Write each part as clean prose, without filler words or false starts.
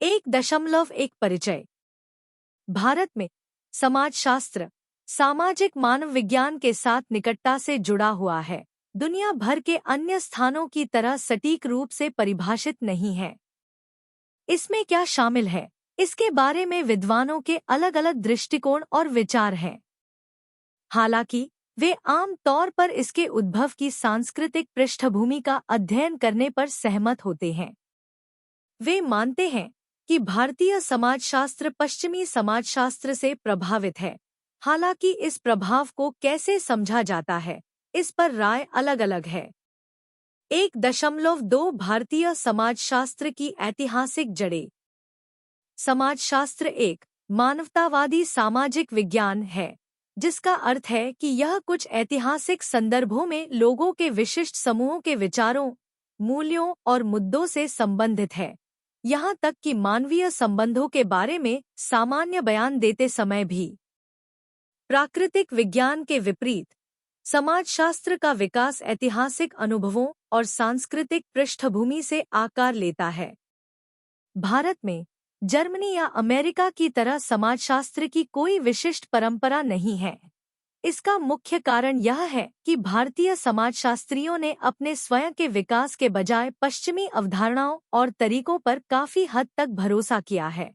1.1 परिचय। भारत में समाजशास्त्र सामाजिक मानव विज्ञान के साथ निकटता से जुड़ा हुआ है। दुनिया भर के अन्य स्थानों की तरह सटीक रूप से परिभाषित नहीं है। इसमें क्या शामिल है, इसके बारे में विद्वानों के अलग अलग दृष्टिकोण और विचार हैं। हालांकि वे आम तौर पर इसके उद्भव की सांस्कृतिक पृष्ठभूमि का अध्ययन करने पर सहमत होते हैं। वे मानते हैं कि भारतीय समाजशास्त्र पश्चिमी समाजशास्त्र से प्रभावित है। हालांकि इस प्रभाव को कैसे समझा जाता है, इस पर राय अलग अलग है। 1.2 भारतीय समाजशास्त्र की ऐतिहासिक जड़ें। समाजशास्त्र एक मानवतावादी सामाजिक विज्ञान है, जिसका अर्थ है कि यह कुछ ऐतिहासिक संदर्भों में लोगों के विशिष्ट समूहों के विचारों, मूल्यों और मुद्दों से संबंधित है, यहाँ तक कि मानवीय संबंधों के बारे में सामान्य बयान देते समय भी। प्राकृतिक विज्ञान के विपरीत, समाजशास्त्र का विकास ऐतिहासिक अनुभवों और सांस्कृतिक पृष्ठभूमि से आकार लेता है। भारत में जर्मनी या अमेरिका की तरह समाजशास्त्र की कोई विशिष्ट परंपरा नहीं है। इसका मुख्य कारण यह है कि भारतीय समाजशास्त्रियों ने अपने स्वयं के विकास के बजाय पश्चिमी अवधारणाओं और तरीकों पर काफी हद तक भरोसा किया है।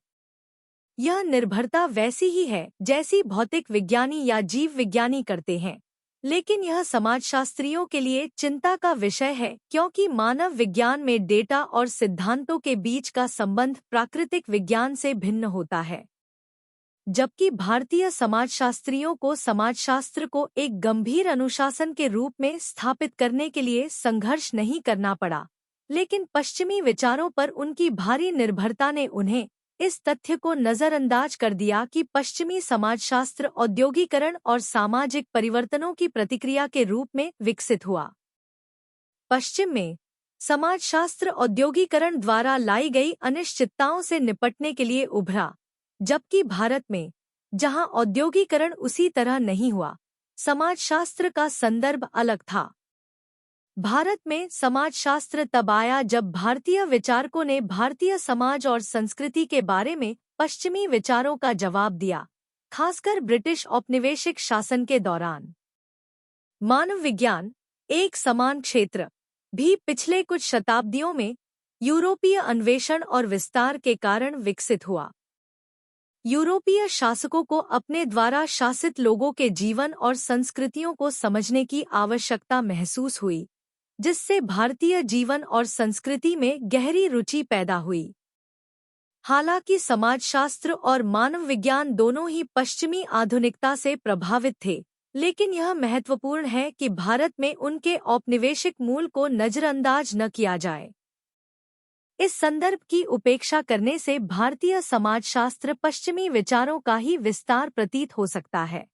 यह निर्भरता वैसी ही है जैसी भौतिक विज्ञानी या जीव विज्ञानी करते हैं, लेकिन यह समाजशास्त्रियों के लिए चिंता का विषय है, क्योंकि मानव विज्ञान में डेटा और सिद्धांतों के बीच का संबंध प्राकृतिक विज्ञान से भिन्न होता है। जबकि भारतीय समाजशास्त्रियों को समाजशास्त्र को एक गंभीर अनुशासन के रूप में स्थापित करने के लिए संघर्ष नहीं करना पड़ा, लेकिन पश्चिमी विचारों पर उनकी भारी निर्भरता ने उन्हें इस तथ्य को नजरअंदाज कर दिया कि पश्चिमी समाजशास्त्र औद्योगीकरण और सामाजिक परिवर्तनों की प्रतिक्रिया के रूप में विकसित हुआ। पश्चिम में समाजशास्त्र औद्योगीकरण द्वारा लाई गई अनिश्चितताओं से निपटने के लिए उभरा, जबकि भारत में, जहां औद्योगीकरण उसी तरह नहीं हुआ, समाजशास्त्र का संदर्भ अलग था। भारत में समाजशास्त्र तब आया जब भारतीय विचारकों ने भारतीय समाज और संस्कृति के बारे में पश्चिमी विचारों का जवाब दिया, खासकर ब्रिटिश औपनिवेशिक शासन के दौरान। मानव विज्ञान, एक समान क्षेत्र, भी पिछले कुछ शताब्दियों में यूरोपीय अन्वेषण और विस्तार के कारण विकसित हुआ। यूरोपीय शासकों को अपने द्वारा शासित लोगों के जीवन और संस्कृतियों को समझने की आवश्यकता महसूस हुई, जिससे भारतीय जीवन और संस्कृति में गहरी रुचि पैदा हुई। हालांकि समाजशास्त्र और मानव विज्ञान दोनों ही पश्चिमी आधुनिकता से प्रभावित थे, लेकिन यह महत्वपूर्ण है कि भारत में उनके औपनिवेशिक मूल को नजरअंदाज न किया जाए। इस संदर्भ की उपेक्षा करने से भारतीय समाजशास्त्र पश्चिमी विचारों का ही विस्तार प्रतीत हो सकता है।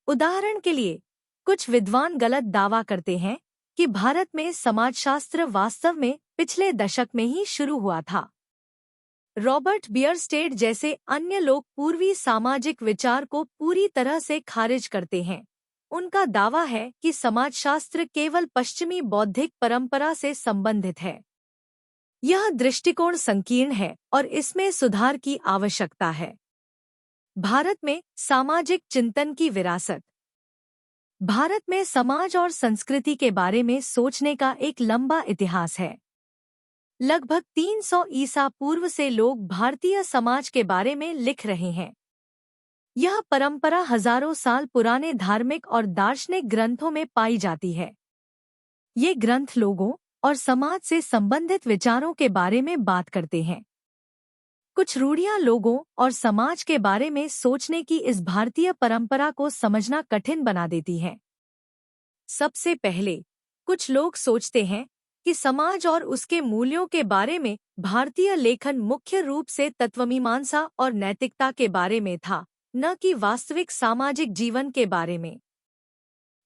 उदाहरण के लिए, कुछ विद्वान गलत दावा करते हैं कि भारत में समाजशास्त्र वास्तव में पिछले दशक में ही शुरू हुआ था। रॉबर्ट बियरस्टेड जैसे अन्य लोग पूर्वी सामाजिक विचार को पूरी तरह से खारिज करते हैं। उनका दावा है कि समाजशास्त्र केवल पश्चिमी बौद्धिक परंपरा से संबंधित है। यह दृष्टिकोण संकीर्ण है और इसमें सुधार की आवश्यकता है। भारत में सामाजिक चिंतन की विरासत। भारत में समाज और संस्कृति के बारे में सोचने का एक लंबा इतिहास है। लगभग 300 ईसा पूर्व से लोग भारतीय समाज के बारे में लिख रहे हैं। यह परंपरा हजारों साल पुराने धार्मिक और दार्शनिक ग्रंथों में पाई जाती है। ये ग्रंथ लोगों और समाज से संबंधित विचारों के बारे में बात करते हैं। कुछ रूढ़ियां लोगों और समाज के बारे में सोचने की इस भारतीय परंपरा को समझना कठिन बना देती हैं। सबसे पहले, कुछ लोग सोचते हैं कि समाज और उसके मूल्यों के बारे में भारतीय लेखन मुख्य रूप से तत्वमीमांसा और नैतिकता के बारे में था, न कि वास्तविक सामाजिक जीवन के बारे में।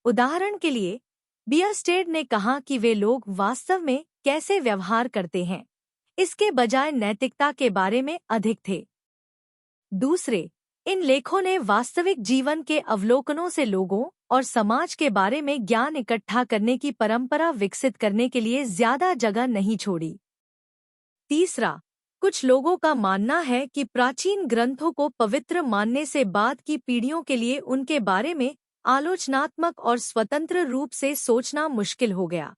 उदाहरण के लिए, बियरस्टेड ने कहा कि वे लोग वास्तव में कैसे व्यवहार करते हैं, इसके बजाय नैतिकता के बारे में अधिक थे। दूसरे, इन लेखों ने वास्तविक जीवन के अवलोकनों से लोगों और समाज के बारे में ज्ञान इकट्ठा करने की परंपरा विकसित करने के लिए ज्यादा जगह नहीं छोड़ी। तीसरा, कुछ लोगों का मानना है कि प्राचीन ग्रंथों को पवित्र मानने से बाद की पीढ़ियों के लिए उनके बारे में आलोचनात्मक और स्वतंत्र रूप से सोचना मुश्किल हो गया।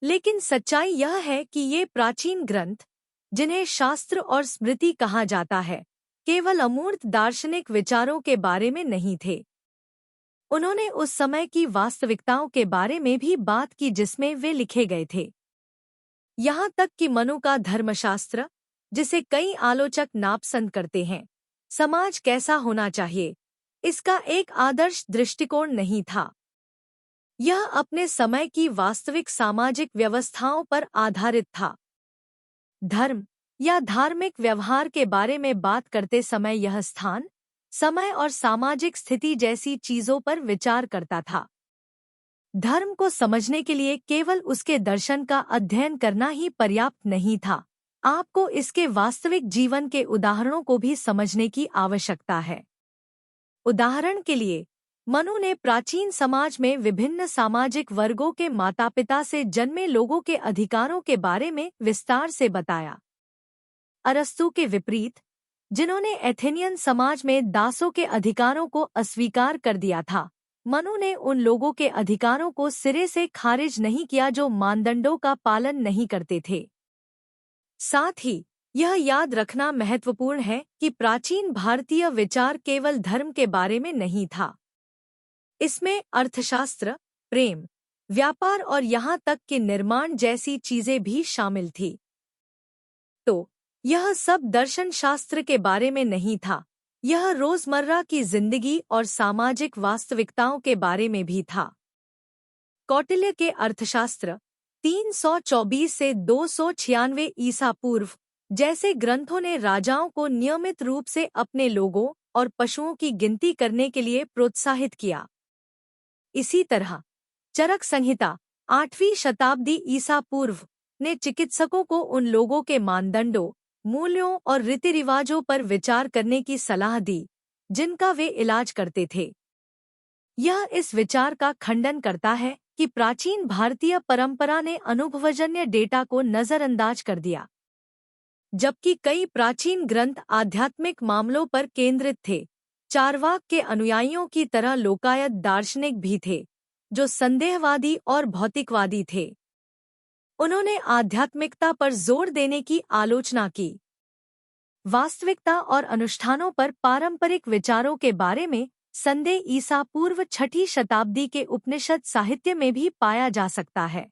लेकिन सच्चाई यह है कि ये प्राचीन ग्रंथ, जिन्हें शास्त्र और स्मृति कहा जाता है, केवल अमूर्त दार्शनिक विचारों के बारे में नहीं थे। उन्होंने उस समय की वास्तविकताओं के बारे में भी बात की जिसमें वे लिखे गए थे। यहाँ तक कि मनु का धर्मशास्त्र, जिसे कई आलोचक नापसंद करते हैं, समाज कैसा होना चाहिए, इसका एक आदर्श दृष्टिकोण नहीं था। यह अपने समय की वास्तविक सामाजिक व्यवस्थाओं पर आधारित था। धर्म या धार्मिक व्यवहार के बारे में बात करते समय यह स्थान, समय और सामाजिक स्थिति जैसी चीजों पर विचार करता था। धर्म को समझने के लिए केवल उसके दर्शन का अध्ययन करना ही पर्याप्त नहीं था, आपको इसके वास्तविक जीवन के उदाहरणों को भी समझने की आवश्यकता है। उदाहरण के लिए, मनु ने प्राचीन समाज में विभिन्न सामाजिक वर्गों के माता-पिता से जन्मे लोगों के अधिकारों के बारे में विस्तार से बताया। अरस्तु के विपरीत, जिन्होंने एथेनियन समाज में दासों के अधिकारों को अस्वीकार कर दिया था, मनु ने उन लोगों के अधिकारों को सिरे से खारिज नहीं किया जो मानदंडों का पालन नहीं करते थे। साथ ही यह याद रखना महत्वपूर्ण है कि प्राचीन भारतीय विचार केवल धर्म के बारे में नहीं था। इसमें अर्थशास्त्र, प्रेम, व्यापार और यहाँ तक कि निर्माण जैसी चीजें भी शामिल थी। तो यह सब दर्शन शास्त्र के बारे में नहीं था, यह रोजमर्रा की जिंदगी और सामाजिक वास्तविकताओं के बारे में भी था। कौटिल्य के अर्थशास्त्र 324 से 296 ईसा पूर्व जैसे ग्रंथों ने राजाओं को नियमित रूप से अपने लोगों और पशुओं की गिनती करने के लिए प्रोत्साहित किया। इसी तरह चरक संहिता 8वीं शताब्दी ईसा पूर्व ने चिकित्सकों को उन लोगों के मानदंडों, मूल्यों और रीति रिवाजों पर विचार करने की सलाह दी जिनका वे इलाज करते थे। यह इस विचार का खंडन करता है कि प्राचीन भारतीय परंपरा ने अनुभवजन्य डेटा को नजरअंदाज कर दिया, जबकि कई प्राचीन ग्रंथ आध्यात्मिक मामलों पर केंद्रित थे। चार्वाक के अनुयायियों की तरह लोकायत दार्शनिक भी थे, जो संदेहवादी और भौतिकवादी थे। उन्होंने आध्यात्मिकता पर जोर देने की आलोचना की। वास्तविकता और अनुष्ठानों पर पारंपरिक विचारों के बारे में संदेह ईसा पूर्व 6ठी शताब्दी के उपनिषद साहित्य में भी पाया जा सकता है।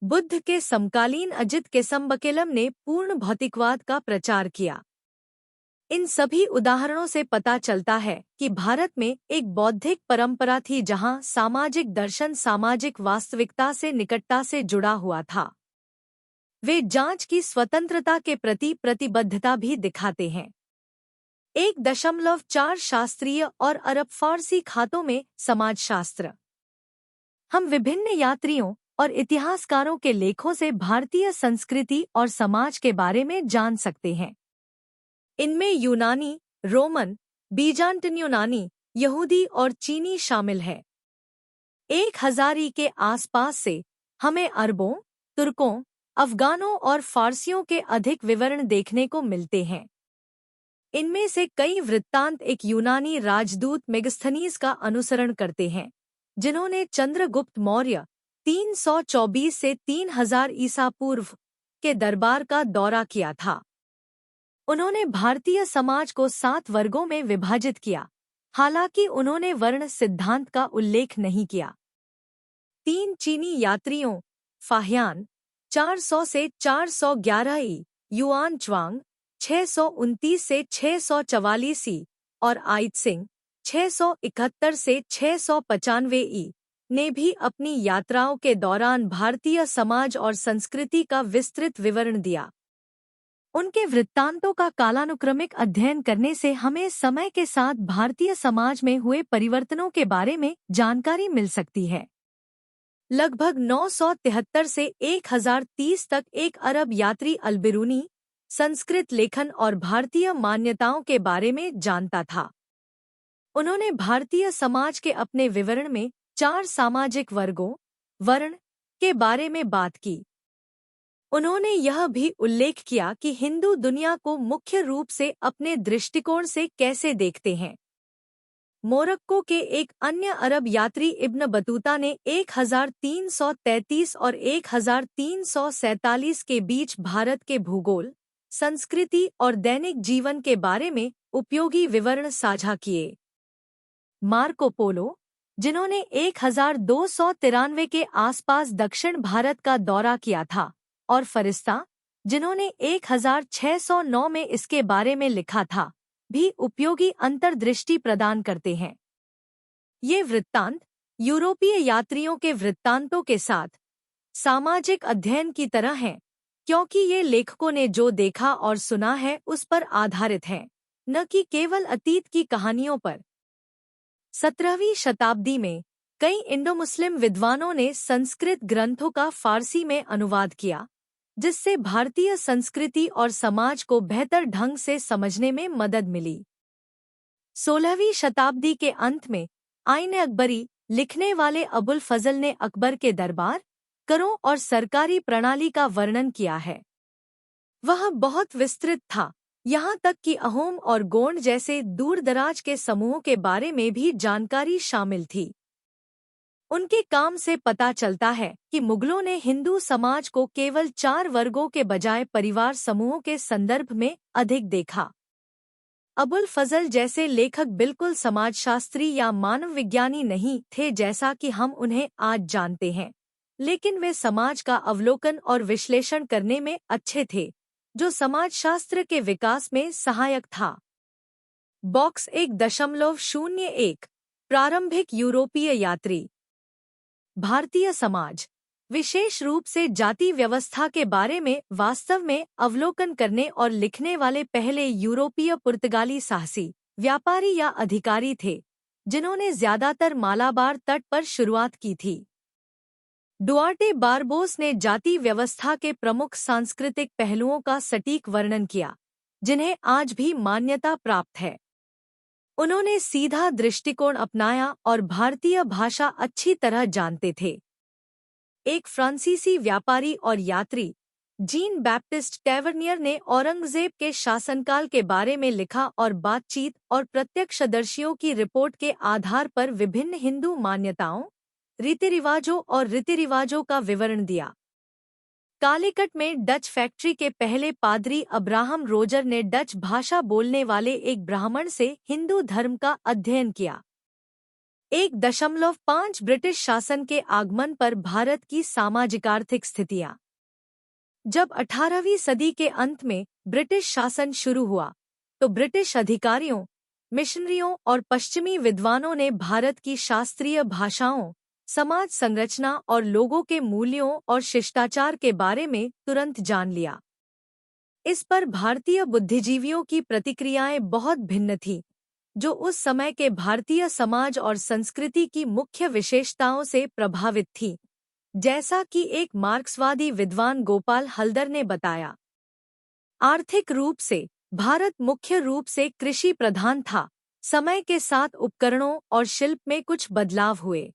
बुद्ध के समकालीन अजित केसम्बकेलम ने पूर्ण भौतिकवाद का प्रचार किया। इन सभी उदाहरणों से पता चलता है कि भारत में एक बौद्धिक परंपरा थी जहां सामाजिक दर्शन सामाजिक वास्तविकता से निकटता से जुड़ा हुआ था। वे जांच की स्वतंत्रता के प्रति प्रतिबद्धता भी दिखाते हैं। 1.4 शास्त्रीय और अरब फारसी खातों में समाजशास्त्र। हम विभिन्न यात्रियों और इतिहासकारों के लेखों से भारतीय संस्कृति और समाज के बारे में जान सकते हैं। इनमें यूनानी, रोमन, बीजांटिन यूनानी, यहूदी और चीनी शामिल है। 1000 के आसपास से हमें अरबों, तुर्कों, अफगानों और फारसियों के अधिक विवरण देखने को मिलते हैं। इनमें से कई वृत्तांत एक यूनानी राजदूत मेगस्थनीज का अनुसरण करते हैं, जिन्होंने चंद्रगुप्त मौर्य 324 से 3000 ईसा पूर्व के दरबार का दौरा किया था। उन्होंने भारतीय समाज को 7 वर्गों में विभाजित किया, हालांकि उन्होंने वर्ण सिद्धांत का उल्लेख नहीं किया। 3 चीनी यात्रियों, फाहियान 400 से 411 ई, युआन च्वांग 629 से 644 ई और आइत्सिंग 671 से 695 ई ने भी अपनी यात्राओं के दौरान भारतीय समाज और संस्कृति का विस्तृत विवरण दिया। उनके वृत्तांतों का कालानुक्रमिक अध्ययन करने से हमें समय के साथ भारतीय समाज में हुए परिवर्तनों के बारे में जानकारी मिल सकती है। लगभग 973 से 1030 तक एक अरब यात्री अल-बिरूनी संस्कृत लेखन और भारतीय मान्यताओं के बारे में जानता था। उन्होंने भारतीय समाज के अपने विवरण में 4 सामाजिक वर्गों, वर्ण के बारे में बात की। उन्होंने यह भी उल्लेख किया कि हिंदू दुनिया को मुख्य रूप से अपने दृष्टिकोण से कैसे देखते हैं। मोरक्को के एक अन्य अरब यात्री इब्न बतूता ने 1333 और 1347 के बीच भारत के भूगोल, संस्कृति और दैनिक जीवन के बारे में उपयोगी विवरण साझा किए। मार्को पोलो, जिन्होंने 1293 के आसपास दक्षिण भारत का दौरा किया था, और फरिश्ता, जिन्होंने 1609 में इसके बारे में लिखा था, भी उपयोगी अंतर्दृष्टि प्रदान करते हैं। ये वृत्तांत यूरोपीय यात्रियों के वृत्तांतों के साथ सामाजिक अध्ययन की तरह हैं, क्योंकि ये लेखकों ने जो देखा और सुना है उस पर आधारित हैं, न कि केवल अतीत की कहानियों पर। 17वीं शताब्दी में कई इंडो मुस्लिम विद्वानों ने संस्कृत ग्रंथों का फारसी में अनुवाद किया, जिससे भारतीय संस्कृति और समाज को बेहतर ढंग से समझने में मदद मिली। 16वीं शताब्दी के अंत में आईन अकबरी लिखने वाले अबुल फजल ने अकबर के दरबार, करों और सरकारी प्रणाली का वर्णन किया है। वह बहुत विस्तृत था, यहाँ तक कि अहोम और गोंड जैसे दूरदराज के समूहों के बारे में भी जानकारी शामिल थी। उनके काम से पता चलता है कि मुगलों ने हिंदू समाज को केवल 4 वर्गों के बजाय परिवार समूहों के संदर्भ में अधिक देखा। अबुल फजल जैसे लेखक बिल्कुल समाजशास्त्री या मानव विज्ञानी नहीं थे जैसा कि हम उन्हें आज जानते हैं, लेकिन वे समाज का अवलोकन और विश्लेषण करने में अच्छे थे, जो समाजशास्त्र के विकास में सहायक था। बॉक्स 1.01 प्रारंभिक यूरोपीय यात्री। भारतीय समाज, विशेष रूप से जाति व्यवस्था के बारे में वास्तव में अवलोकन करने और लिखने वाले पहले यूरोपीय पुर्तगाली साहसी, व्यापारी या अधिकारी थे, जिन्होंने ज्यादातर मालाबार तट पर शुरुआत की थी। डुआर्टे बारबोस ने जाति व्यवस्था के प्रमुख सांस्कृतिक पहलुओं का सटीक वर्णन किया, जिन्हें आज भी मान्यता प्राप्त है। उन्होंने सीधा दृष्टिकोण अपनाया और भारतीय भाषा अच्छी तरह जानते थे। एक फ्रांसीसी व्यापारी और यात्री, जीन बैप्टिस्ट टैवर्नियर ने औरंगजेब के शासनकाल के बारे में लिखा और बातचीत और प्रत्यक्षदर्शियों की रिपोर्ट के आधार पर विभिन्न हिंदू मान्यताओं, रीति-रिवाजों और रीति-रिवाजों का विवरण दिया। कालीकट में डच फैक्ट्री के पहले पादरी अब्राहम रोजर ने डच भाषा बोलने वाले एक ब्राह्मण से हिंदू धर्म का अध्ययन किया। 1.5 ब्रिटिश शासन के आगमन पर भारत की सामाजिक-आर्थिक स्थितियां। जब 18वीं सदी के अंत में ब्रिटिश शासन शुरू हुआ, तो ब्रिटिश अधिकारियों, मिशनरियों और पश्चिमी विद्वानों ने भारत की शास्त्रीय भाषाओं, समाज संरचना और लोगों के मूल्यों और शिष्टाचार के बारे में तुरंत जान लिया। इस पर भारतीय बुद्धिजीवियों की प्रतिक्रियाएं बहुत भिन्न थीं, जो उस समय के भारतीय समाज और संस्कृति की मुख्य विशेषताओं से प्रभावित थीं, जैसा कि एक मार्क्सवादी विद्वान गोपाल हल्दर ने बताया। आर्थिक रूप से भारत मुख्य रूप से कृषि प्रधान था। समय के साथ उपकरणों और शिल्प में कुछ बदलाव हुए।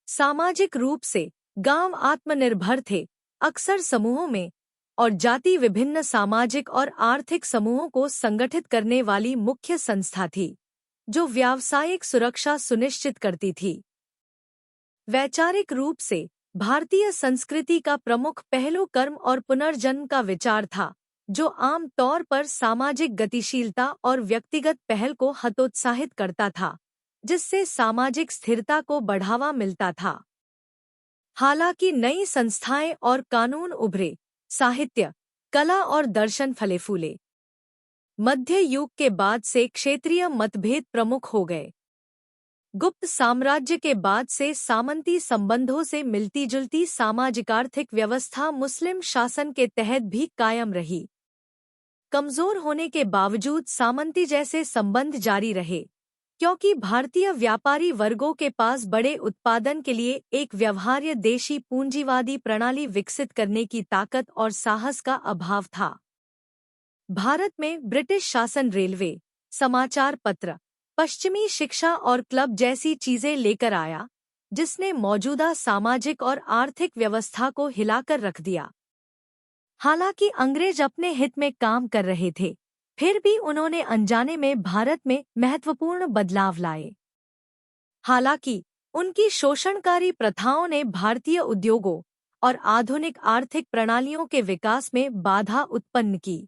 सामाजिक रूप से गांव आत्मनिर्भर थे, अक्सर समूहों में, और जाति विभिन्न सामाजिक और आर्थिक समूहों को संगठित करने वाली मुख्य संस्था थी, जो व्यावसायिक सुरक्षा सुनिश्चित करती थी। वैचारिक रूप से भारतीय संस्कृति का प्रमुख पहलू कर्म और पुनर्जन्म का विचार था, जो आम तौर पर सामाजिक गतिशीलता और व्यक्तिगत पहल को हतोत्साहित करता था, जिससे सामाजिक स्थिरता को बढ़ावा मिलता था। हालांकि नई संस्थाएं और कानून उभरे, साहित्य, कला और दर्शन फले फूले। मध्य युग के बाद से क्षेत्रीय मतभेद प्रमुख हो गए। गुप्त साम्राज्य के बाद से सामंती संबंधों से मिलती-जुलती सामाजिक-आर्थिक व्यवस्था मुस्लिम शासन के तहत भी कायम रही। कमजोर होने के बावजूद सामंती जैसे संबंध जारी रहे, क्योंकि भारतीय व्यापारी वर्गों के पास बड़े उत्पादन के लिए एक व्यवहार्य देशी पूंजीवादी प्रणाली विकसित करने की ताकत और साहस का अभाव था। भारत में ब्रिटिश शासन रेलवे, समाचार पत्र, पश्चिमी शिक्षा और क्लब जैसी चीजें लेकर आया, जिसने मौजूदा सामाजिक और आर्थिक व्यवस्था को हिलाकर रख दिया। हालांकि अंग्रेज अपने हित में काम कर रहे थे, फिर भी उन्होंने अनजाने में भारत में महत्वपूर्ण बदलाव लाए। हालांकि उनकी शोषणकारी प्रथाओं ने भारतीय उद्योगों और आधुनिक आर्थिक प्रणालियों के विकास में बाधा उत्पन्न की।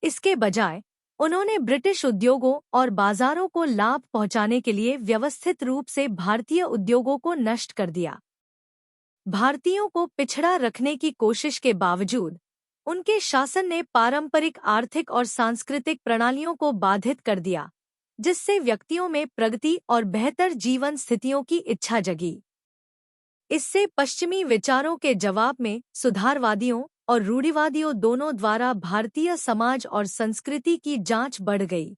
इसके बजाय उन्होंने ब्रिटिश उद्योगों और बाजारों को लाभ पहुंचाने के लिए व्यवस्थित रूप से भारतीय उद्योगों को नष्ट कर दिया। भारतीयों को पिछड़ा रखने की कोशिश के बावजूद उनके शासन ने पारंपरिक आर्थिक और सांस्कृतिक प्रणालियों को बाधित कर दिया, जिससे व्यक्तियों में प्रगति और बेहतर जीवन स्थितियों की इच्छा जगी। इससे पश्चिमी विचारों के जवाब में सुधारवादियों और रूढ़िवादियों दोनों द्वारा भारतीय समाज और संस्कृति की जांच बढ़ गई।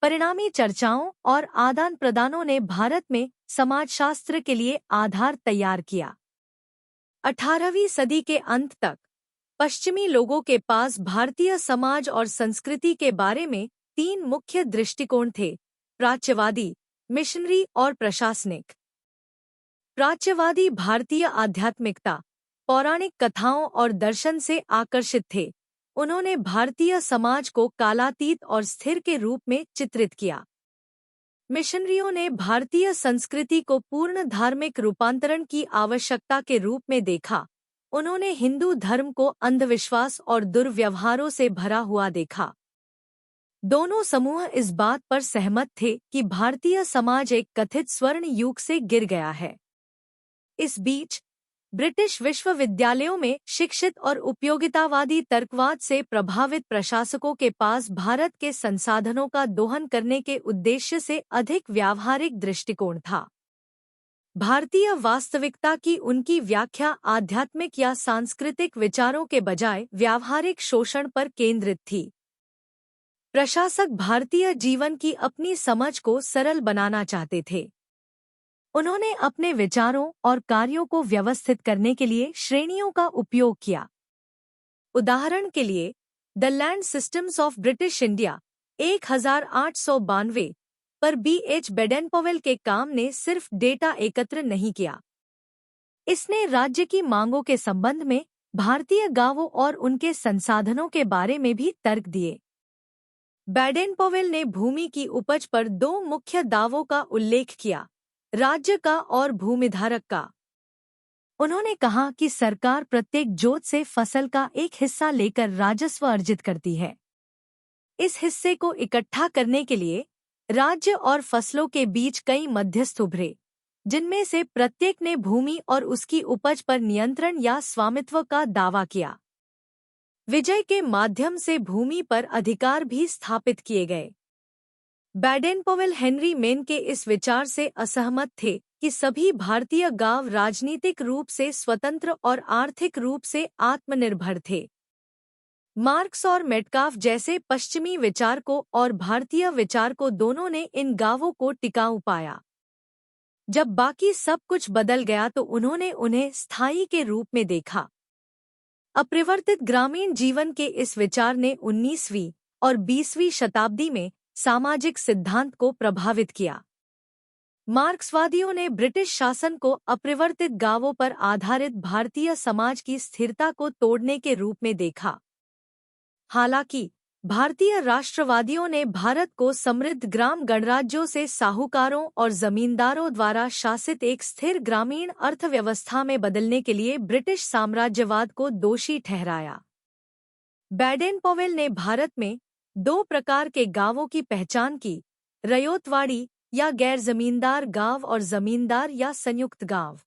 परिणामी चर्चाओं और आदान प्रदानों ने भारत में समाजशास्त्र के लिए आधार तैयार किया। 18वीं सदी के अंत तक पश्चिमी लोगों के पास भारतीय समाज और संस्कृति के बारे में 3 मुख्य दृष्टिकोण थे: प्राच्यवादी, मिशनरी और प्रशासनिक। प्राच्यवादी भारतीय आध्यात्मिकता, पौराणिक कथाओं और दर्शन से आकर्षित थे। उन्होंने भारतीय समाज को कालातीत और स्थिर के रूप में चित्रित किया। मिशनरियों ने भारतीय संस्कृति को पूर्ण धार्मिक रूपांतरण की आवश्यकता के रूप में देखा। उन्होंने हिंदू धर्म को अंधविश्वास और दुर्व्यवहारों से भरा हुआ देखा। दोनों समूह इस बात पर सहमत थे कि भारतीय समाज एक कथित स्वर्ण युग से गिर गया है। इस बीच ब्रिटिश विश्वविद्यालयों में शिक्षित और उपयोगितावादी तर्कवाद से प्रभावित प्रशासकों के पास भारत के संसाधनों का दोहन करने के उद्देश्य से अधिक व्यावहारिक दृष्टिकोण था। भारतीय वास्तविकता की उनकी व्याख्या आध्यात्मिक या सांस्कृतिक विचारों के बजाय व्यावहारिक शोषण पर केंद्रित थी। प्रशासक भारतीय जीवन की अपनी समझ को सरल बनाना चाहते थे। उन्होंने अपने विचारों और कार्यों को व्यवस्थित करने के लिए श्रेणियों का उपयोग किया। उदाहरण के लिए, the land systems of British India 1892 पर B.H. बेडेनपॉवेल के काम ने सिर्फ डेटा एकत्र नहीं किया, इसने राज्य की मांगों के संबंध में भारतीय गांवों और उनके संसाधनों के बारे में भी तर्क दिए। बेडेनपॉवेल ने भूमि की उपज पर 2 मुख्य दावों का उल्लेख किया: राज्य का और भूमिधारक का। उन्होंने कहा कि सरकार प्रत्येक जोत से फसल का एक हिस्सा लेकर राजस्व अर्जित करती है। इस हिस्से को इकट्ठा करने के लिए राज्य और फसलों के बीच कई मध्यस्थ उभरे, जिनमें से प्रत्येक ने भूमि और उसकी उपज पर नियंत्रण या स्वामित्व का दावा किया। विजय के माध्यम से भूमि पर अधिकार भी स्थापित किए गए। बेडेनपॉवेल हेनरी मेन के इस विचार से असहमत थे कि सभी भारतीय गांव राजनीतिक रूप से स्वतंत्र और आर्थिक रूप से आत्मनिर्भर थे। मार्क्स और मेटकाफ जैसे पश्चिमी विचारकों और भारतीय विचारकों दोनों ने इन गांवों को टिकाऊ पाया। जब बाकी सब कुछ बदल गया तो उन्होंने उन्हें स्थायी के रूप में देखा। अपरिवर्तित ग्रामीण जीवन के इस विचार ने 19वीं और 20वीं शताब्दी में सामाजिक सिद्धांत को प्रभावित किया। मार्क्सवादियों ने ब्रिटिश शासन को अपरिवर्तित गांवों पर आधारित भारतीय समाज की स्थिरता को तोड़ने के रूप में देखा। हालांकि भारतीय राष्ट्रवादियों ने भारत को समृद्ध ग्राम गणराज्यों से साहूकारों और जमींदारों द्वारा शासित एक स्थिर ग्रामीण अर्थव्यवस्था में बदलने के लिए ब्रिटिश साम्राज्यवाद को दोषी ठहराया। बेडेनपॉवेल ने भारत में 2 प्रकार के गांवों की पहचान की: रयोतवाड़ी या गैर जमींदार गांव और जमींदार या संयुक्त गांव।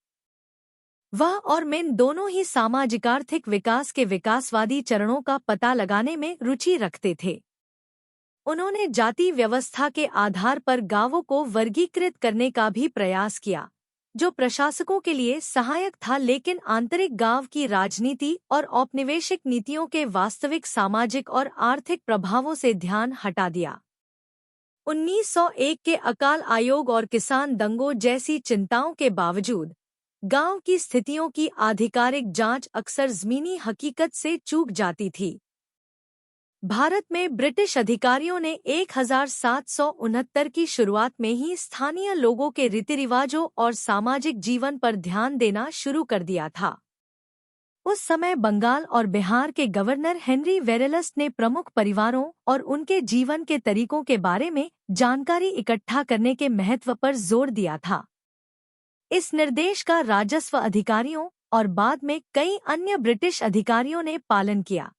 वह और मेन दोनों ही सामाजिक-आर्थिक विकास के विकासवादी चरणों का पता लगाने में रुचि रखते थे। उन्होंने जाति व्यवस्था के आधार पर गांवों को वर्गीकृत करने का भी प्रयास किया, जो प्रशासकों के लिए सहायक था, लेकिन आंतरिक गांव की राजनीति और औपनिवेशिक नीतियों के वास्तविक सामाजिक और आर्थिक प्रभावों से ध्यान हटा दिया। 1901 के अकाल आयोग और किसान दंगों जैसी चिंताओं के बावजूद गांव की स्थितियों की आधिकारिक जांच अक्सर ज़मीनी हकीकत से चूक जाती थी। भारत में ब्रिटिश अधिकारियों ने 1769 की शुरुआत में ही स्थानीय लोगों के रीति रिवाजों और सामाजिक जीवन पर ध्यान देना शुरू कर दिया था। उस समय बंगाल और बिहार के गवर्नर हेनरी वेरेलस्ट ने प्रमुख परिवारों और उनके जीवन के तरीकों के बारे में जानकारी इकट्ठा करने के महत्व पर जोर दिया था। इस निर्देश का राजस्व अधिकारियों और बाद में कई अन्य ब्रिटिश अधिकारियों ने पालन किया।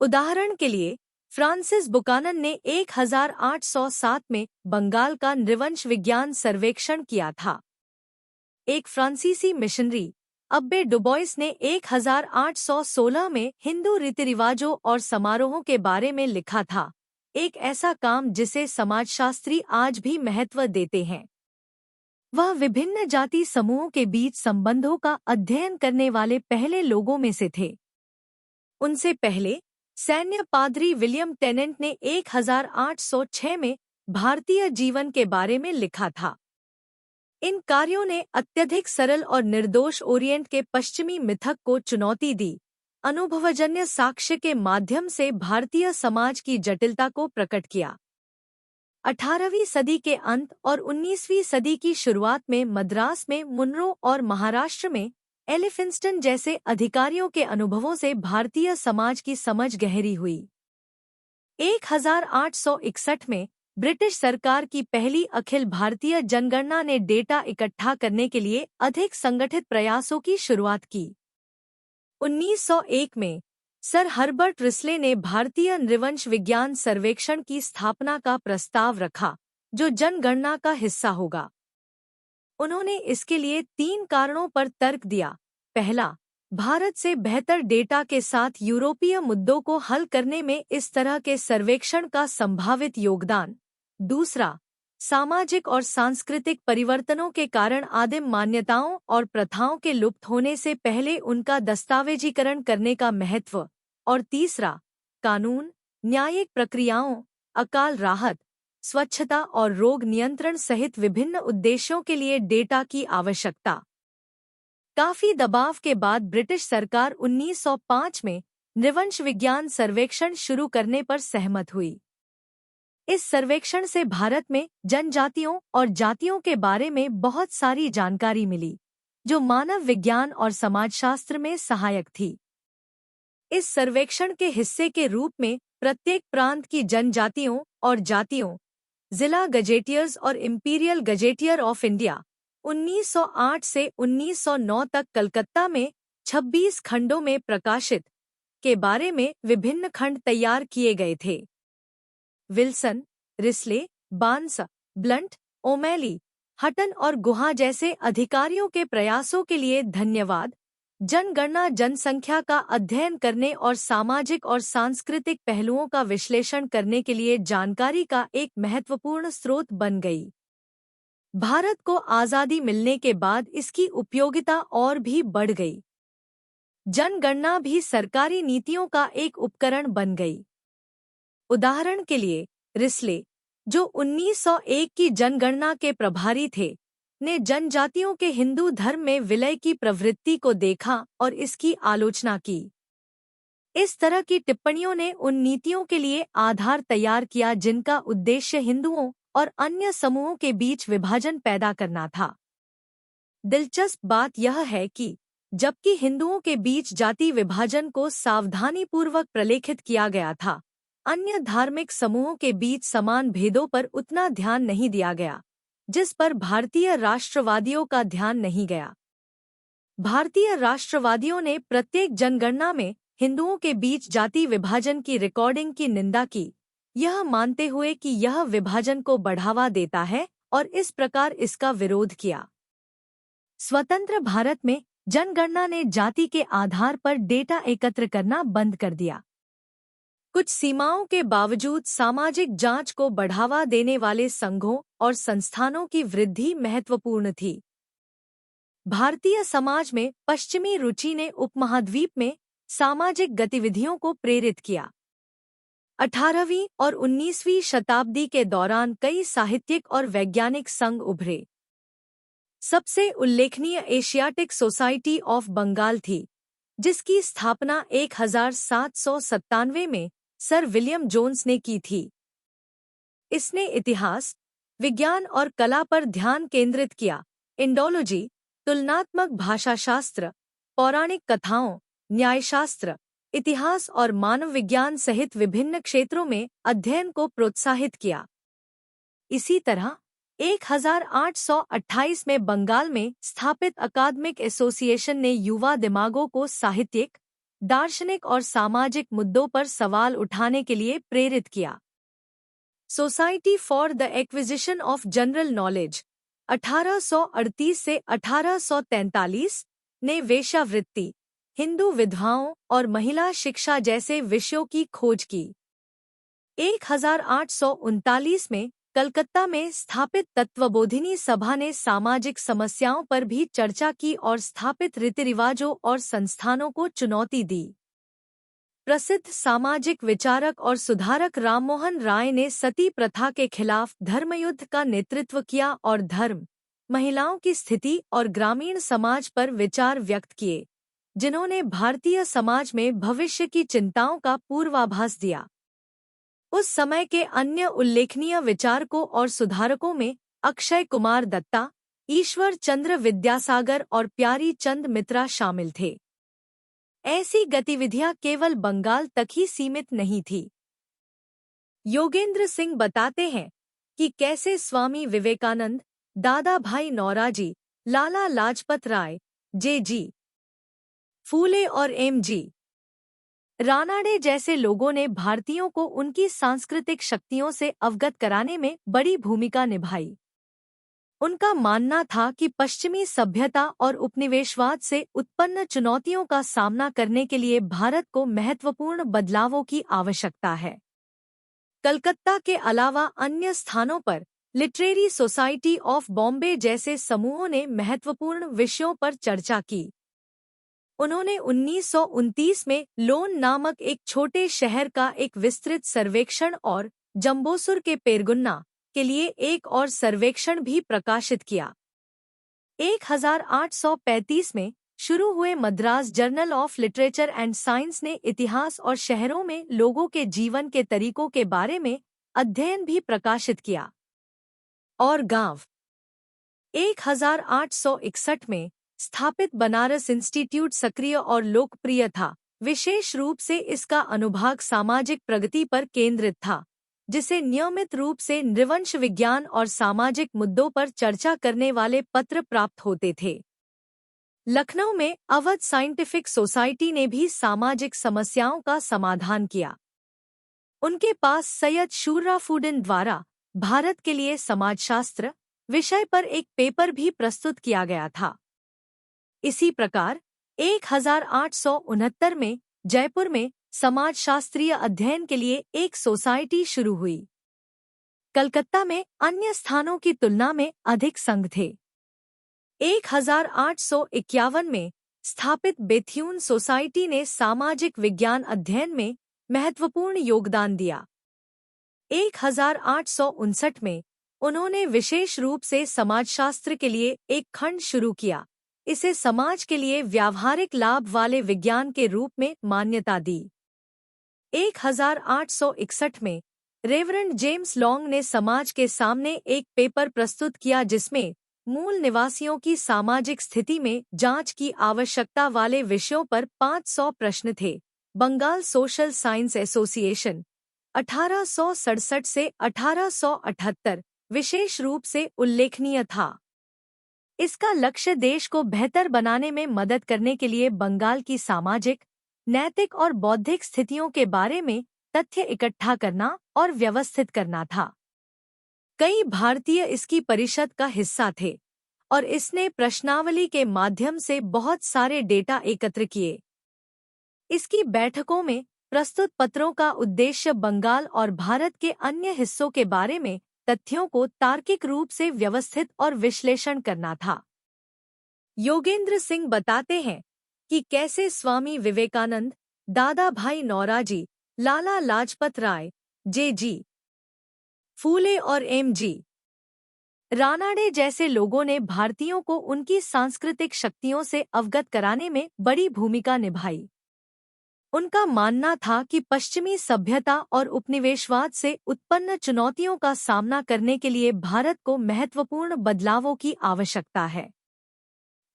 उदाहरण के लिए फ्रांसिस बुकानन ने 1807 में बंगाल का नृवंश विज्ञान सर्वेक्षण किया था। एक फ्रांसीसी मिशनरी अब्बे डुबोइस ने 1816 में हिंदू रीति रिवाजों और समारोहों के बारे में लिखा था, एक ऐसा काम जिसे समाजशास्त्री आज भी महत्व देते हैं। वह विभिन्न जाति समूहों के बीच संबंधों का अध्ययन करने वाले पहले लोगों में से थे। उनसे पहले सैन्य पादरी विलियम टेनेंट ने 1806 में भारतीय जीवन के बारे में लिखा था। इन कार्यों ने अत्यधिक सरल और निर्दोष ओरिएंट के पश्चिमी मिथक को चुनौती दी, अनुभवजन्य साक्ष्य के माध्यम से भारतीय समाज की जटिलता को प्रकट किया। 18वीं सदी के अंत और 19वीं सदी की शुरुआत में मद्रास में मुनरो और महाराष्ट्र में एलिफिंस्टन जैसे अधिकारियों के अनुभवों से भारतीय समाज की समझ गहरी हुई। 1861 में ब्रिटिश सरकार की पहली अखिल भारतीय जनगणना ने डेटा इकट्ठा करने के लिए अधिक संगठित प्रयासों की शुरुआत की। 1901 में सर हर्बर्ट रिस्ले ने भारतीय नृवंश विज्ञान सर्वेक्षण की स्थापना का प्रस्ताव रखा, जो जनगणना का हिस्सा होगा। उन्होंने इसके लिए 3 कारणों पर तर्क दिया। पहला, भारत से बेहतर डेटा के साथ यूरोपीय मुद्दों को हल करने में इस तरह के सर्वेक्षण का संभावित योगदान। दूसरा, सामाजिक और सांस्कृतिक परिवर्तनों के कारण आदिम मान्यताओं और प्रथाओं के लुप्त होने से पहले उनका दस्तावेजीकरण करने का महत्व। और तीसरा, कानून, न्यायिक प्रक्रियाओं, अकाल राहत, स्वच्छता और रोग नियंत्रण सहित विभिन्न उद्देश्यों के लिए डेटा की आवश्यकता। काफी दबाव के बाद ब्रिटिश सरकार 1905 में नृवंश विज्ञान सर्वेक्षण शुरू करने पर सहमत हुई। इस सर्वेक्षण से भारत में जनजातियों और जातियों के बारे में बहुत सारी जानकारी मिली, जो मानव विज्ञान और समाजशास्त्र में सहायक थी। इस सर्वेक्षण के हिस्से के रूप में प्रत्येक प्रांत की जनजातियों और जातियों, जिला गजेटियर्स और इंपीरियल गजेटियर ऑफ इंडिया 1908 से 1909 तक कलकत्ता में 26 खंडों में प्रकाशित के बारे में विभिन्न खंड तैयार किए गए थे। Wilson, Risley, Barnes, Blunt, O'Malley, Hutton और गुहा जैसे अधिकारियों के प्रयासों के लिए धन्यवाद। जनगणना जनसंख्या का अध्ययन करने और सामाजिक और सांस्कृतिक पहलुओं का विश्लेषण करने के लिए जानकारी का एक महत्वपूर्ण स्रोत बन गई। भारत को आज़ादी मिलने के बाद इसकी उपयोगिता और भी बढ़ गई। जनगणना भी सरकारी नीतियों का एक उपकरण बन गई। उदाहरण के लिए रिस्ले, जो 1901 की जनगणना के प्रभारी थे, ने जनजातियों के हिंदू धर्म में विलय की प्रवृत्ति को देखा और इसकी आलोचना की। इस तरह की टिप्पणियों ने उन नीतियों के लिए आधार तैयार किया जिनका उद्देश्य हिंदुओं और अन्य समूहों के बीच विभाजन पैदा करना था। दिलचस्प बात यह है कि जबकि हिंदुओं के बीच जाति विभाजन को सावधानीपूर्वक प्रलेखित किया गया था, अन्य धार्मिक समूहों के बीच समान भेदों पर उतना ध्यान नहीं दिया गया, जिस पर भारतीय राष्ट्रवादियों का ध्यान नहीं गया। भारतीय राष्ट्रवादियों ने प्रत्येक जनगणना में हिंदुओं के बीच जाति विभाजन की रिकॉर्डिंग की निंदा की, यह मानते हुए कि यह विभाजन को बढ़ावा देता है और इस प्रकार इसका विरोध किया। स्वतंत्र भारत में जनगणना ने जाति के आधार पर डेटा एकत्र करना बंद कर दिया। कुछ सीमाओं के बावजूद सामाजिक जांच को बढ़ावा देने वाले संघों और संस्थानों की वृद्धि महत्वपूर्ण थी। भारतीय समाज में पश्चिमी रुचि ने उपमहाद्वीप में सामाजिक गतिविधियों को प्रेरित किया। 18वीं और 19वीं शताब्दी के दौरान कई साहित्यिक और वैज्ञानिक संघ उभरे। सबसे उल्लेखनीय एशियाटिक सोसाइटी ऑफ बंगाल थी, जिसकी स्थापना 1797 में सर विलियम जोन्स ने की थी। इसने इतिहास, विज्ञान और कला पर ध्यान केंद्रित किया, इंडोलॉजी, तुलनात्मक भाषाशास्त्र, पौराणिक कथाओं, न्यायशास्त्र, इतिहास और मानव विज्ञान सहित विभिन्न क्षेत्रों में अध्ययन को प्रोत्साहित किया। इसी तरह 1828 में बंगाल में स्थापित अकादमिक एसोसिएशन ने युवा दिमागों को साहित्यिक, दार्शनिक और सामाजिक मुद्दों पर सवाल उठाने के लिए प्रेरित किया। Society for the acquisition of general knowledge 1838 से 1843 ने वेश्यावृत्ति, हिंदू विधवाओं और महिला शिक्षा जैसे विषयों की खोज की। 1839 में कलकत्ता में स्थापित तत्वबोधिनी सभा ने सामाजिक समस्याओं पर भी चर्चा की और स्थापित रीति-रिवाजों और संस्थानों को चुनौती दी। प्रसिद्ध सामाजिक विचारक और सुधारक राममोहन राय ने सती प्रथा के खिलाफ धर्मयुद्ध का नेतृत्व किया और धर्म, महिलाओं की स्थिति और ग्रामीण समाज पर विचार व्यक्त किए, जिन्होंने भारतीय समाज में भविष्य की चिंताओं का पूर्वाभास दिया। उस समय के अन्य उल्लेखनीय विचारकों और सुधारकों में अक्षय कुमार दत्ता, ईश्वर चंद्र विद्यासागर और प्यारी चंद मित्रा शामिल थे। ऐसी गतिविधियां केवल बंगाल तक ही सीमित नहीं थी। योगेंद्र सिंह बताते हैं कि कैसे स्वामी विवेकानंद, दादा भाई नौरोजी, लाला लाजपत राय, जे.जी. फूले और एम.जी. रानाडे जैसे लोगों ने भारतीयों को उनकी सांस्कृतिक शक्तियों से अवगत कराने में बड़ी भूमिका निभाई। उनका मानना था कि पश्चिमी सभ्यता और उपनिवेशवाद से उत्पन्न चुनौतियों का सामना करने के लिए भारत को महत्वपूर्ण बदलावों की आवश्यकता है। कलकत्ता के अलावा अन्य स्थानों पर लिटरेरी सोसाइटी ऑफ बॉम्बे जैसे समूहों ने महत्वपूर्ण विषयों पर चर्चा की। उन्होंने 1929 में लोन नामक एक छोटे शहर का एक विस्तृत सर्वेक्षण और जम्बूसुर के पेरगुन्ना के लिए एक और सर्वेक्षण भी प्रकाशित किया। 1835 में शुरू हुए Madras journal of literature and science ने इतिहास और शहरों में लोगों के जीवन के तरीकों के बारे में अध्ययन भी प्रकाशित किया। और गांव 1861 में स्थापित बनारस इंस्टीट्यूट सक्रिय और लोकप्रिय था, विशेष रूप से इसका अनुभाग सामाजिक प्रगति पर केंद्रित था, जिसे नियमित रूप से नृवंश विज्ञान और सामाजिक मुद्दों पर चर्चा करने वाले पत्र प्राप्त होते थे। लखनऊ में अवध साइंटिफिक सोसाइटी ने भी सामाजिक समस्याओं का समाधान किया। उनके पास सैयद शुर्राफुद्दीन द्वारा भारत के लिए समाजशास्त्र विषय पर एक पेपर भी प्रस्तुत किया गया था। इसी प्रकार 1869 में जयपुर में समाजशास्त्रीय अध्ययन के लिए एक सोसाइटी शुरू हुई। कलकत्ता में अन्य स्थानों की तुलना में अधिक संघ थे। 1851 में स्थापित बेथ्यून सोसाइटी ने सामाजिक विज्ञान अध्ययन में महत्वपूर्ण योगदान दिया। 1859 में उन्होंने विशेष रूप से समाजशास्त्र के लिए एक खंड शुरू किया। इसे समाज के लिए व्यावहारिक लाभ वाले विज्ञान के रूप में मान्यता दी। 1861 में रेवरेंड जेम्स लॉन्ग ने समाज के सामने एक पेपर प्रस्तुत किया जिसमें मूल निवासियों की सामाजिक स्थिति में जांच की आवश्यकता वाले विषयों पर 500 प्रश्न थे। बंगाल सोशल साइंस एसोसिएशन 1867 से 1878 विशेष रूप से उल्लेखनीय था। इसका लक्ष्य देश को बेहतर बनाने में मदद करने के लिए बंगाल की सामाजिक, नैतिक और बौद्धिक स्थितियों के बारे में तथ्य इकट्ठा करना और व्यवस्थित करना था। कई भारतीय इसकी परिषद का हिस्सा थे और इसने प्रश्नावली के माध्यम से बहुत सारे डेटा एकत्र किए। इसकी बैठकों में प्रस्तुत पत्रों का उद्देश्य बंगाल और भारत के अन्य हिस्सों के बारे में तथ्यों को तार्किक रूप से व्यवस्थित और विश्लेषण करना था। योगेंद्र सिंह बताते हैं कि कैसे स्वामी विवेकानंद, दादा भाई नौरोजी, लाला लाजपत राय, जे.जी. फूले और एम.जी. रानाडे जैसे लोगों ने भारतीयों को उनकी सांस्कृतिक शक्तियों से अवगत कराने में बड़ी भूमिका निभाई। उनका मानना था कि पश्चिमी सभ्यता और उपनिवेशवाद से उत्पन्न चुनौतियों का सामना करने के लिए भारत को महत्वपूर्ण बदलावों की आवश्यकता है।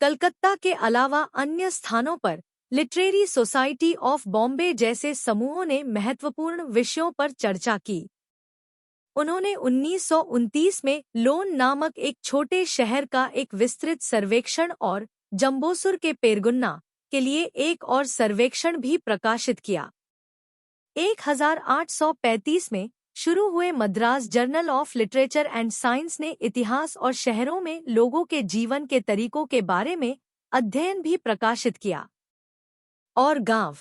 कलकत्ता के अलावा अन्य स्थानों पर लिटरेरी सोसाइटी ऑफ बॉम्बे जैसे समूहों ने महत्वपूर्ण विषयों पर चर्चा की। उन्होंने 1929 में लोन नामक एक छोटे शहर का एक विस्तृत सर्वेक्षण और जम्बूसुर के पेरगुन्ना के लिए एक और सर्वेक्षण भी प्रकाशित किया। 1835 में शुरू हुए Madras journal of literature and science ने इतिहास और शहरों में लोगों के जीवन के तरीकों के बारे में अध्ययन भी प्रकाशित किया। और गांव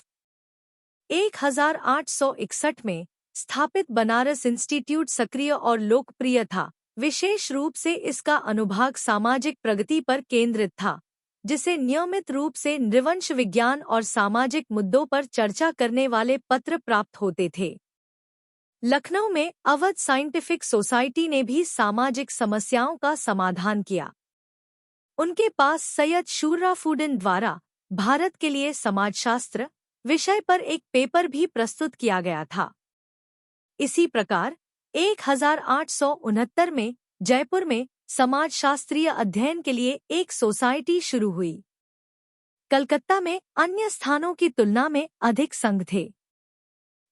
1861 में स्थापित बनारस इंस्टीट्यूट सक्रिय और लोकप्रिय था, विशेष रूप से इसका अनुभाग सामाजिक प्रगति पर केंद्रित था, जिसे नियमित रूप से नृवंश विज्ञान और सामाजिक मुद्दों पर चर्चा करने वाले पत्र प्राप्त होते थे। लखनऊ में अवध साइंटिफिक सोसाइटी ने भी सामाजिक समस्याओं का समाधान किया। उनके पास सैयद शुर्राफुद्दीन द्वारा भारत के लिए समाजशास्त्र विषय पर एक पेपर भी प्रस्तुत किया गया था। इसी प्रकार 1869 में जयपुर में समाजशास्त्रीय अध्ययन के लिए एक सोसाइटी शुरू हुई। कलकत्ता में अन्य स्थानों की तुलना में अधिक संघ थे।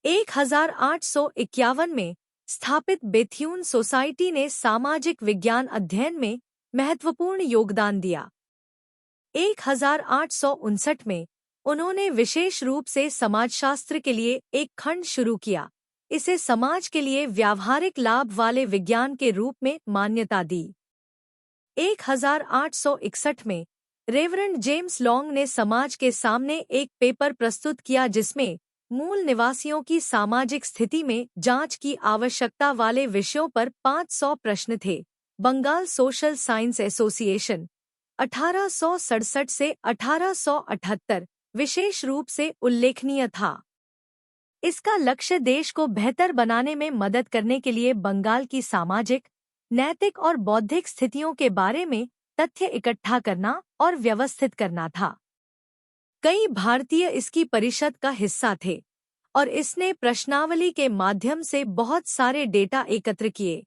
1851 में स्थापित बेथ्यून सोसाइटी ने सामाजिक विज्ञान अध्ययन में महत्वपूर्ण योगदान दिया। 1859 में उन्होंने विशेष रूप से समाजशास्त्र के लिए एक खंड शुरू किया। इसे समाज के लिए व्यावहारिक लाभ वाले विज्ञान के रूप में मान्यता दी। 1861 में रेवरेंड जेम्स लॉन्ग ने समाज के सामने एक पेपर प्रस्तुत किया जिसमें मूल निवासियों की सामाजिक स्थिति में जांच की आवश्यकता वाले विषयों पर 500 प्रश्न थे। बंगाल सोशल साइंस एसोसिएशन 1867 से 1878 विशेष रूप से उल्लेखनीय था। इसका लक्ष्य देश को बेहतर बनाने में मदद करने के लिए बंगाल की सामाजिक, नैतिक और बौद्धिक स्थितियों के बारे में तथ्य इकट्ठा करना और व्यवस्थित करना था। कई भारतीय इसकी परिषद का हिस्सा थे और इसने प्रश्नावली के माध्यम से बहुत सारे डेटा एकत्र किए।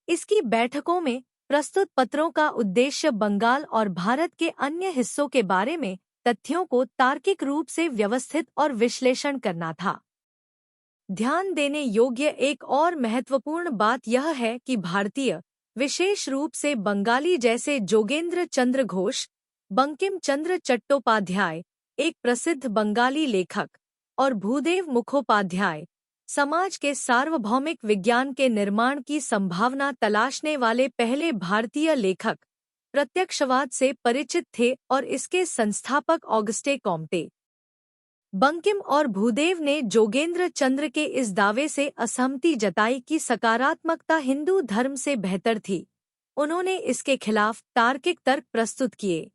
इसकी बैठकों में प्रस्तुत पत्रों का उद्देश्य बंगाल और भारत के अन्य हिस्सों के बारे में तथ्यों को तार्किक रूप से व्यवस्थित और विश्लेषण करना था। ध्यान देने योग्य एक और महत्वपूर्ण बात यह है कि भारतीय, विशेष रूप से बंगाली जैसे जोगेंद्र चंद्र घोष, बंकिम चंद्र चट्टोपाध्याय, एक प्रसिद्ध बंगाली लेखक, और भूदेव मुखोपाध्याय, समाज के सार्वभौमिक विज्ञान के निर्माण की संभावना तलाशने वाले पहले भारतीय लेखक, प्रत्यक्षवाद से परिचित थे और इसके संस्थापक ऑगस्टे कॉम्टे। बंकिम और भूदेव ने जोगेंद्र चंद्र के इस दावे से असहमति जताई कि सकारात्मकता हिंदू धर्म से बेहतर थी। उन्होंने इसके खिलाफ तार्किक तर्क प्रस्तुत किए।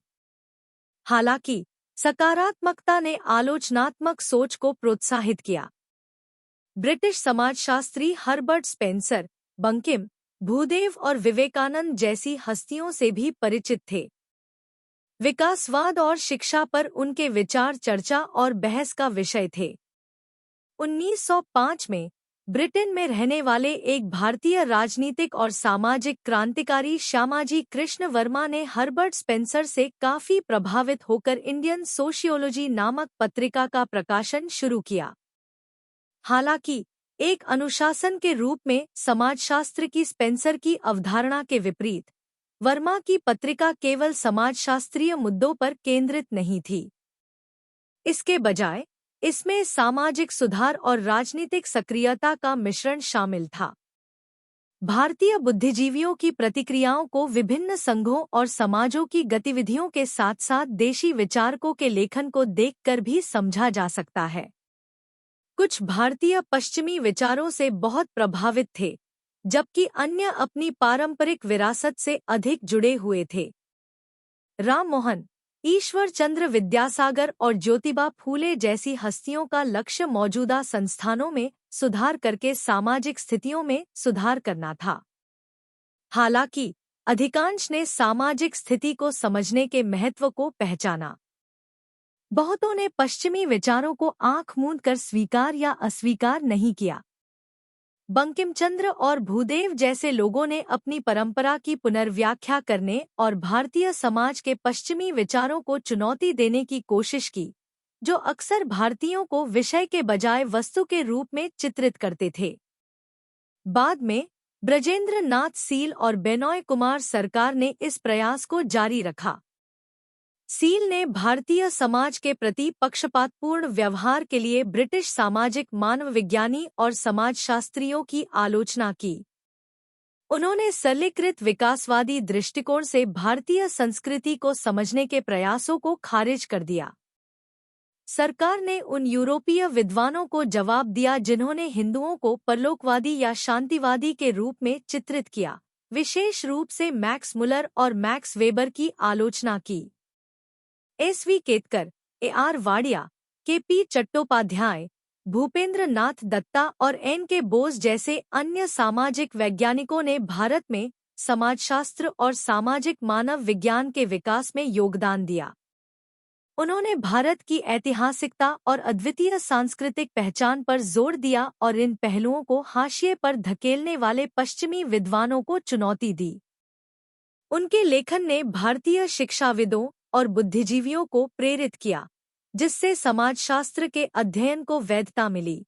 हालांकि सकारात्मकता ने आलोचनात्मक सोच को प्रोत्साहित किया। ब्रिटिश समाजशास्त्री हर्बर्ट स्पेंसर, बंकिम, भूदेव और विवेकानंद जैसी हस्तियों से भी परिचित थे। विकासवाद और शिक्षा पर उनके विचार चर्चा और बहस का विषय थे। 1905 में ब्रिटेन में रहने वाले एक भारतीय राजनीतिक और सामाजिक क्रांतिकारी श्यामाजी कृष्ण वर्मा ने हर्बर्ट स्पेंसर से काफी प्रभावित होकर इंडियन सोशियोलॉजी नामक पत्रिका का प्रकाशन शुरू किया। हालांकि एक अनुशासन के रूप में समाजशास्त्र की स्पेंसर की अवधारणा के विपरीत, वर्मा की पत्रिका केवल समाजशास्त्रीय मुद्दों पर केंद्रित नहीं थी। इसके बजाय इसमें सामाजिक सुधार और राजनीतिक सक्रियता का मिश्रण शामिल था। भारतीय बुद्धिजीवियों की प्रतिक्रियाओं को विभिन्न संघों और समाजों की गतिविधियों के साथ साथ देशी विचारकों के लेखन को देखकर भी समझा जा सकता है। कुछ भारतीय पश्चिमी विचारों से बहुत प्रभावित थे, जबकि अन्य अपनी पारंपरिक विरासत से अधिक जुड़े हुए थे। राम मोहन, ईश्वर चंद्र विद्यासागर और ज्योतिबा फूले जैसी हस्तियों का लक्ष्य मौजूदा संस्थानों में सुधार करके सामाजिक स्थितियों में सुधार करना था। हालांकि अधिकांश ने सामाजिक स्थिति को समझने के महत्व को पहचाना। बहुतों ने पश्चिमी विचारों को आंख मूंद कर स्वीकार या अस्वीकार नहीं किया। बंकिम चंद्र और भूदेव जैसे लोगों ने अपनी परंपरा की पुनर्व्याख्या करने और भारतीय समाज के पश्चिमी विचारों को चुनौती देने की कोशिश की, जो अक्सर भारतीयों को विषय के बजाय वस्तु के रूप में चित्रित करते थे। बाद में ब्रजेंद्र नाथ सील और बेनॉय कुमार सरकार ने इस प्रयास को जारी रखा। सील ने भारतीय समाज के प्रति पक्षपातपूर्ण व्यवहार के लिए ब्रिटिश सामाजिक मानवविज्ञानी और समाजशास्त्रियों की आलोचना की। उन्होंने सरलीकृत विकासवादी दृष्टिकोण से भारतीय संस्कृति को समझने के प्रयासों को खारिज कर दिया। सरकार ने उन यूरोपीय विद्वानों को जवाब दिया जिन्होंने हिंदुओं को परलोकवादी या शांतिवादी के रूप में चित्रित किया, विशेष रूप से मैक्स मुलर और मैक्स वेबर की आलोचना की। S V. Ketkar, A R. Wadia, K P. Chattopadhyay, Bhupendra Nath Datta और एन.के. बोस जैसे अन्य सामाजिक वैज्ञानिकों ने भारत में समाजशास्त्र और सामाजिक मानव विज्ञान के विकास में योगदान दिया। उन्होंने भारत की ऐतिहासिकता और अद्वितीय सांस्कृतिक पहचान पर जोर दिया और इन पहलुओं को हाशिए पर धकेलने वाले पश्चिमी विद्वानों को चुनौती दी। उनके लेखन ने भारतीय शिक्षाविदों और बुद्धिजीवियों को प्रेरित किया, जिससे समाजशास्त्र के अध्ययन को वैधता मिली।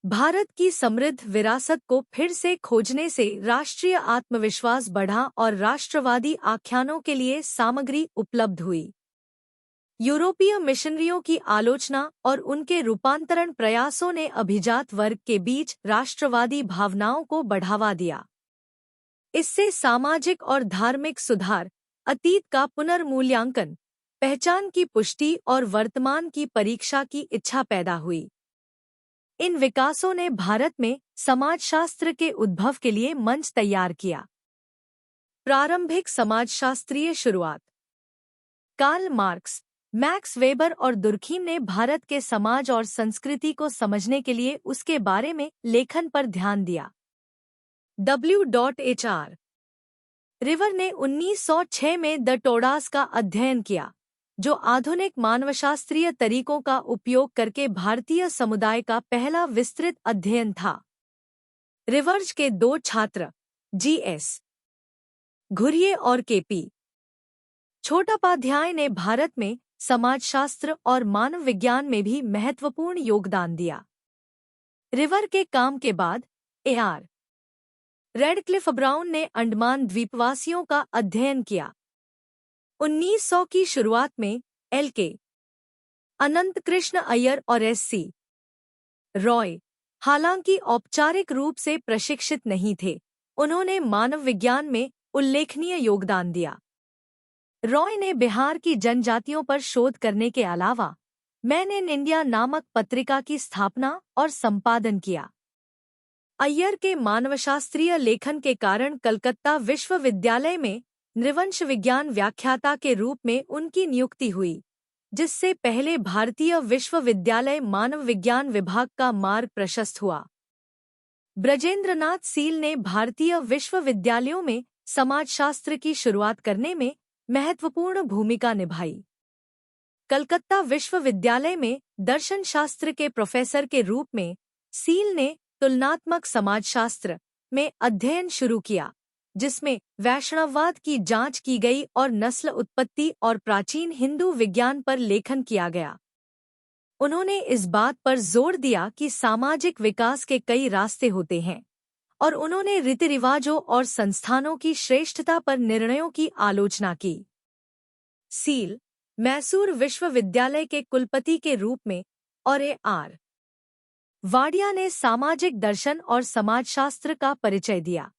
भारत की समृद्ध विरासत को फिर से खोजने से राष्ट्रीय आत्मविश्वास बढ़ा और राष्ट्रवादी आख्यानों के लिए सामग्री उपलब्ध हुई। यूरोपीय मिशनरियों की आलोचना और उनके रूपांतरण प्रयासों ने अभिजात वर्ग के बीच राष्ट्रवादी भावनाओं को बढ़ावा दिया। इससे सामाजिक और धार्मिक सुधार, अतीत का पुनर्मूल्यांकन, पहचान की पुष्टि और वर्तमान की परीक्षा की इच्छा पैदा हुई। इन विकासों ने भारत में समाजशास्त्र के उद्भव के लिए मंच तैयार किया। प्रारंभिक समाजशास्त्रीय शुरुआत। कार्ल मार्क्स, मैक्स वेबर और दुर्खीम ने भारत के समाज और संस्कृति को समझने के लिए उसके बारे में लेखन पर ध्यान दिया। W.H.R. रिवर ने 1906 में द टोडास का अध्ययन किया, जो आधुनिक मानवशास्त्रीय तरीकों का उपयोग करके भारतीय समुदाय का पहला विस्तृत अध्ययन था। रिवर्ज के दो छात्र G.S. घुरिये और के.पी. चट्टोपाध्याय ने भारत में समाजशास्त्र और मानव विज्ञान में भी महत्वपूर्ण योगदान दिया। रिवर के काम के बाद ए.आर. रेडक्लिफ ब्राउन ने अंडमान द्वीपवासियों का अध्ययन किया। 1900 की शुरुआत में एल.के. अनंत कृष्ण अय्यर और एस.सी. रॉय, हालांकि औपचारिक रूप से प्रशिक्षित नहीं थे, उन्होंने मानव विज्ञान में उल्लेखनीय योगदान दिया। रॉय ने बिहार की जनजातियों पर शोध करने के अलावा मैन इन इंडिया नामक पत्रिका की स्थापना और संपादन किया। अय्यर के मानवशास्त्रीय लेखन के कारण कलकत्ता विश्वविद्यालय में नृवंश विज्ञान व्याख्याता के रूप में उनकी नियुक्ति हुई, जिससे पहले भारतीय विश्वविद्यालय मानव विज्ञान विभाग का मार्ग प्रशस्त हुआ। ब्रजेंद्रनाथ सील ने भारतीय विश्वविद्यालयों में समाजशास्त्र की शुरुआत करने में महत्वपूर्ण भूमिका निभाई। कलकत्ता विश्वविद्यालय में दर्शनशास्त्र के प्रोफेसर के रूप में सील ने तुलनात्मक समाजशास्त्र में अध्ययन शुरू किया, जिसमें वैष्णववाद की जांच की गई और नस्ल उत्पत्ति और प्राचीन हिंदू विज्ञान पर लेखन किया गया। उन्होंने इस बात पर जोर दिया कि सामाजिक विकास के कई रास्ते होते हैं, और उन्होंने रीति रिवाजों और संस्थानों की श्रेष्ठता पर निर्णयों की आलोचना की। सील मैसूर विश्वविद्यालय के कुलपति के रूप में और ए.आर. वाडिया ने सामाजिक दर्शन और समाजशास्त्र का परिचय दिया।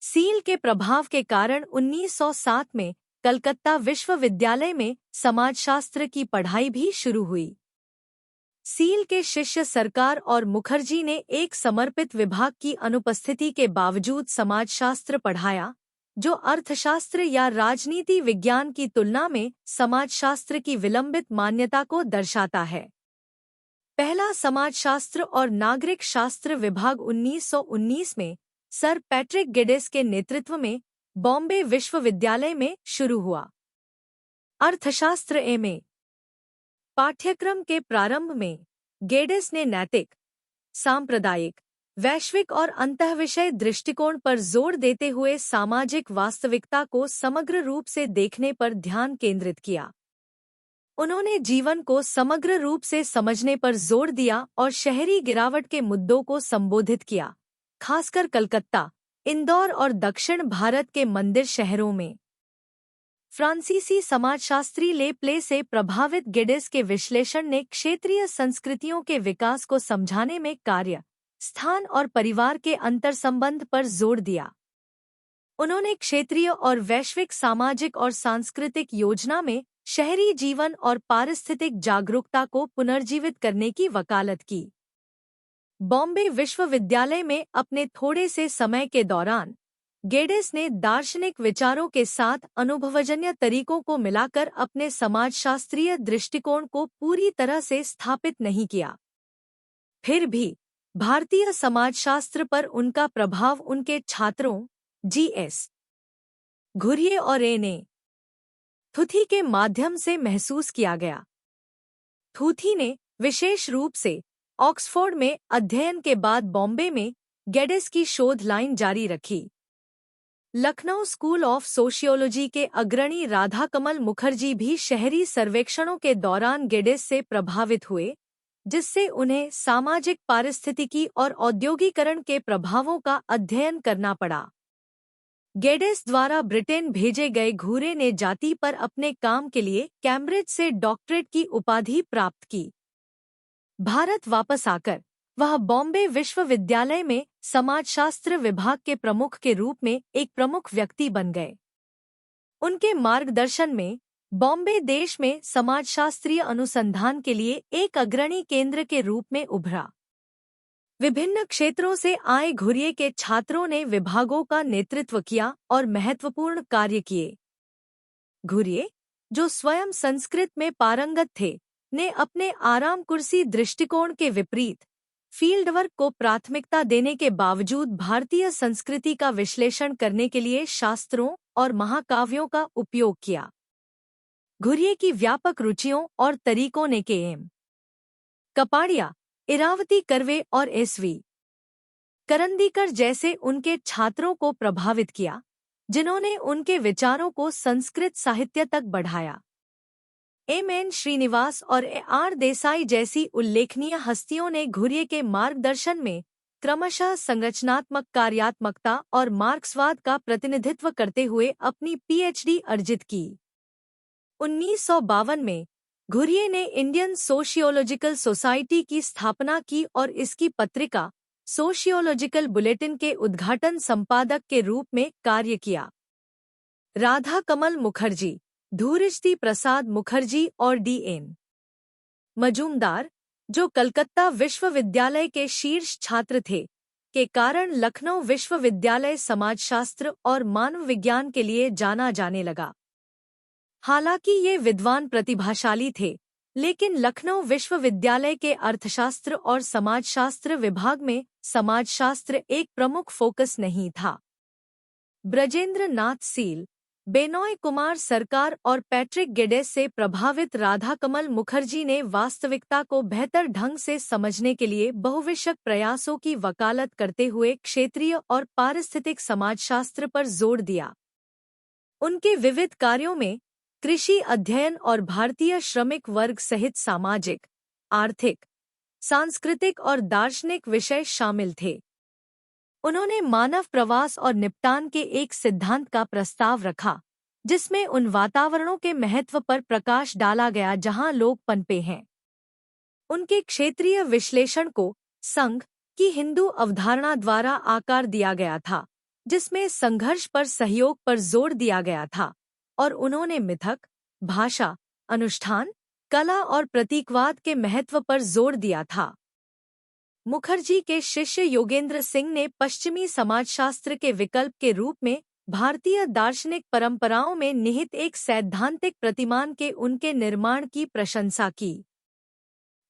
सील के प्रभाव के कारण 1907 में कलकत्ता विश्वविद्यालय में समाजशास्त्र की पढ़ाई भी शुरू हुई। सील के शिष्य सरकार और मुखर्जी ने एक समर्पित विभाग की अनुपस्थिति के बावजूद समाजशास्त्र पढ़ाया, जो अर्थशास्त्र या राजनीति विज्ञान की तुलना में समाजशास्त्र की विलंबित मान्यता को दर्शाता है। पहला समाजशास्त्र और नागरिक शास्त्र विभाग 1919 में सर पैट्रिक गेडिस के नेतृत्व में बॉम्बे विश्वविद्यालय में शुरू हुआ। अर्थशास्त्र एम.ए. पाठ्यक्रम के प्रारंभ में गेडिस ने नैतिक, सांप्रदायिक, वैश्विक और अंतःविषय दृष्टिकोण पर जोर देते हुए सामाजिक वास्तविकता को समग्र रूप से देखने पर ध्यान केंद्रित किया। उन्होंने जीवन को समग्र रूप से समझने पर जोर दिया और शहरी गिरावट के मुद्दों को संबोधित किया, खासकर कलकत्ता, इंदौर और दक्षिण भारत के मंदिर शहरों में। फ्रांसीसी समाजशास्त्री ले प्ले से प्रभावित गेडेस के विश्लेषण ने क्षेत्रीय संस्कृतियों के विकास को समझाने में कार्य, स्थान और परिवार के अंतर्संबंध पर जोर दिया। उन्होंने क्षेत्रीय और वैश्विक सामाजिक और सांस्कृतिक योजना में शहरी जीवन और पारिस्थितिक जागरूकता को पुनर्जीवित करने की वकालत की। बॉम्बे विश्वविद्यालय में अपने थोड़े से समय के दौरान गेडेस ने दार्शनिक विचारों के साथ अनुभवजन्य तरीकों को मिलाकर अपने समाजशास्त्रीय दृष्टिकोण को पूरी तरह से स्थापित नहीं किया। फिर भी भारतीय समाजशास्त्र पर उनका प्रभाव उनके छात्रों जी.एस. घुरिये और ए.ने. थुथी के माध्यम से महसूस किया गया। थुथी ने विशेष रूप से ऑक्सफोर्ड में अध्ययन के बाद बॉम्बे में गेडेस की शोध लाइन जारी रखी। लखनऊ स्कूल ऑफ सोशियोलॉजी के अग्रणी राधाकमल मुखर्जी भी शहरी सर्वेक्षणों के दौरान गेडेस से प्रभावित हुए, जिससे उन्हें सामाजिक पारिस्थितिकी और औद्योगिकरण के प्रभावों का अध्ययन करना पड़ा। गेडेस द्वारा ब्रिटेन भेजे गए घुरे ने जाति पर अपने काम के लिए कैम्ब्रिज से डॉक्टरेट की उपाधि प्राप्त की। भारत वापस आकर वह बॉम्बे विश्वविद्यालय में समाजशास्त्र विभाग के प्रमुख के रूप में एक प्रमुख व्यक्ति बन गए। उनके मार्गदर्शन में बॉम्बे देश में समाजशास्त्रीय अनुसंधान के लिए एक अग्रणी केंद्र के रूप में उभरा। विभिन्न क्षेत्रों से आए घुरिये के छात्रों ने विभागों का नेतृत्व किया और महत्वपूर्ण कार्य किए। घुरिये, जो स्वयं संस्कृत में पारंगत थे, ने अपने आराम कुर्सी दृष्टिकोण के विपरीत फील्ड वर्क को प्राथमिकता देने के बावजूद भारतीय संस्कृति का विश्लेषण करने के लिए शास्त्रों और महाकाव्यों का उपयोग किया। घुरिये की व्यापक रुचियों और तरीकों ने के एम कपाड़िया, इरावती कर्वे और एस.वी. करंदीकर जैसे उनके छात्रों को प्रभावित किया, जिन्होंने उनके विचारों को संस्कृत साहित्य तक बढ़ाया। एम.एन. श्रीनिवास और ए.आर. देसाई जैसी उल्लेखनीय हस्तियों ने घुरिये के मार्गदर्शन में क्रमशः संरचनात्मक कार्यात्मकता और मार्क्सवाद का प्रतिनिधित्व करते हुए अपनी पीएचडी अर्जित की। 1952 में घुरिये ने इंडियन सोशियोलॉजिकल सोसाइटी की स्थापना की और इसकी पत्रिका सोशियोलॉजिकल बुलेटिन के उद्घाटन संपादक के रूप में कार्य किया। राधाकमल मुखर्जी, धूरिष्टि प्रसाद मुखर्जी और डी.एन. मजूमदार, जो कलकत्ता विश्वविद्यालय के शीर्ष छात्र थे, के कारण लखनऊ विश्वविद्यालय समाजशास्त्र और मानव विज्ञान के लिए जाना जाने लगा। हालांकि ये विद्वान प्रतिभाशाली थे, लेकिन लखनऊ विश्वविद्यालय के अर्थशास्त्र और समाजशास्त्र विभाग में समाजशास्त्र एक प्रमुख फोकस नहीं था। ब्रजेंद्र नाथ सील, बेनॉय कुमार सरकार और पैट्रिक गेडेस से प्रभावित राधाकमल मुखर्जी ने वास्तविकता को बेहतर ढंग से समझने के लिए बहुविषयक प्रयासों की वकालत करते हुए क्षेत्रीय और पारिस्थितिक समाजशास्त्र पर जोर दिया। उनके विविध कार्यों में कृषि अध्ययन और भारतीय श्रमिक वर्ग सहित सामाजिक, आर्थिक, सांस्कृतिक और दार्शनिक विषय शामिल थे। उन्होंने मानव प्रवास और निपटान के एक सिद्धांत का प्रस्ताव रखा, जिसमें उन वातावरणों के महत्व पर प्रकाश डाला गया जहां लोग पनपे हैं। उनके क्षेत्रीय विश्लेषण को संघ की हिंदू अवधारणा द्वारा आकार दिया गया था, जिसमें संघर्ष पर सहयोग पर जोर दिया गया था, और उन्होंने मिथक, भाषा, अनुष्ठान, कला और प्रतीकवाद के महत्व पर जोर दिया था। मुखर्जी के शिष्य योगेंद्र सिंह ने पश्चिमी समाजशास्त्र के विकल्प के रूप में भारतीय दार्शनिक परंपराओं में निहित एक सैद्धांतिक प्रतिमान के उनके निर्माण की प्रशंसा की।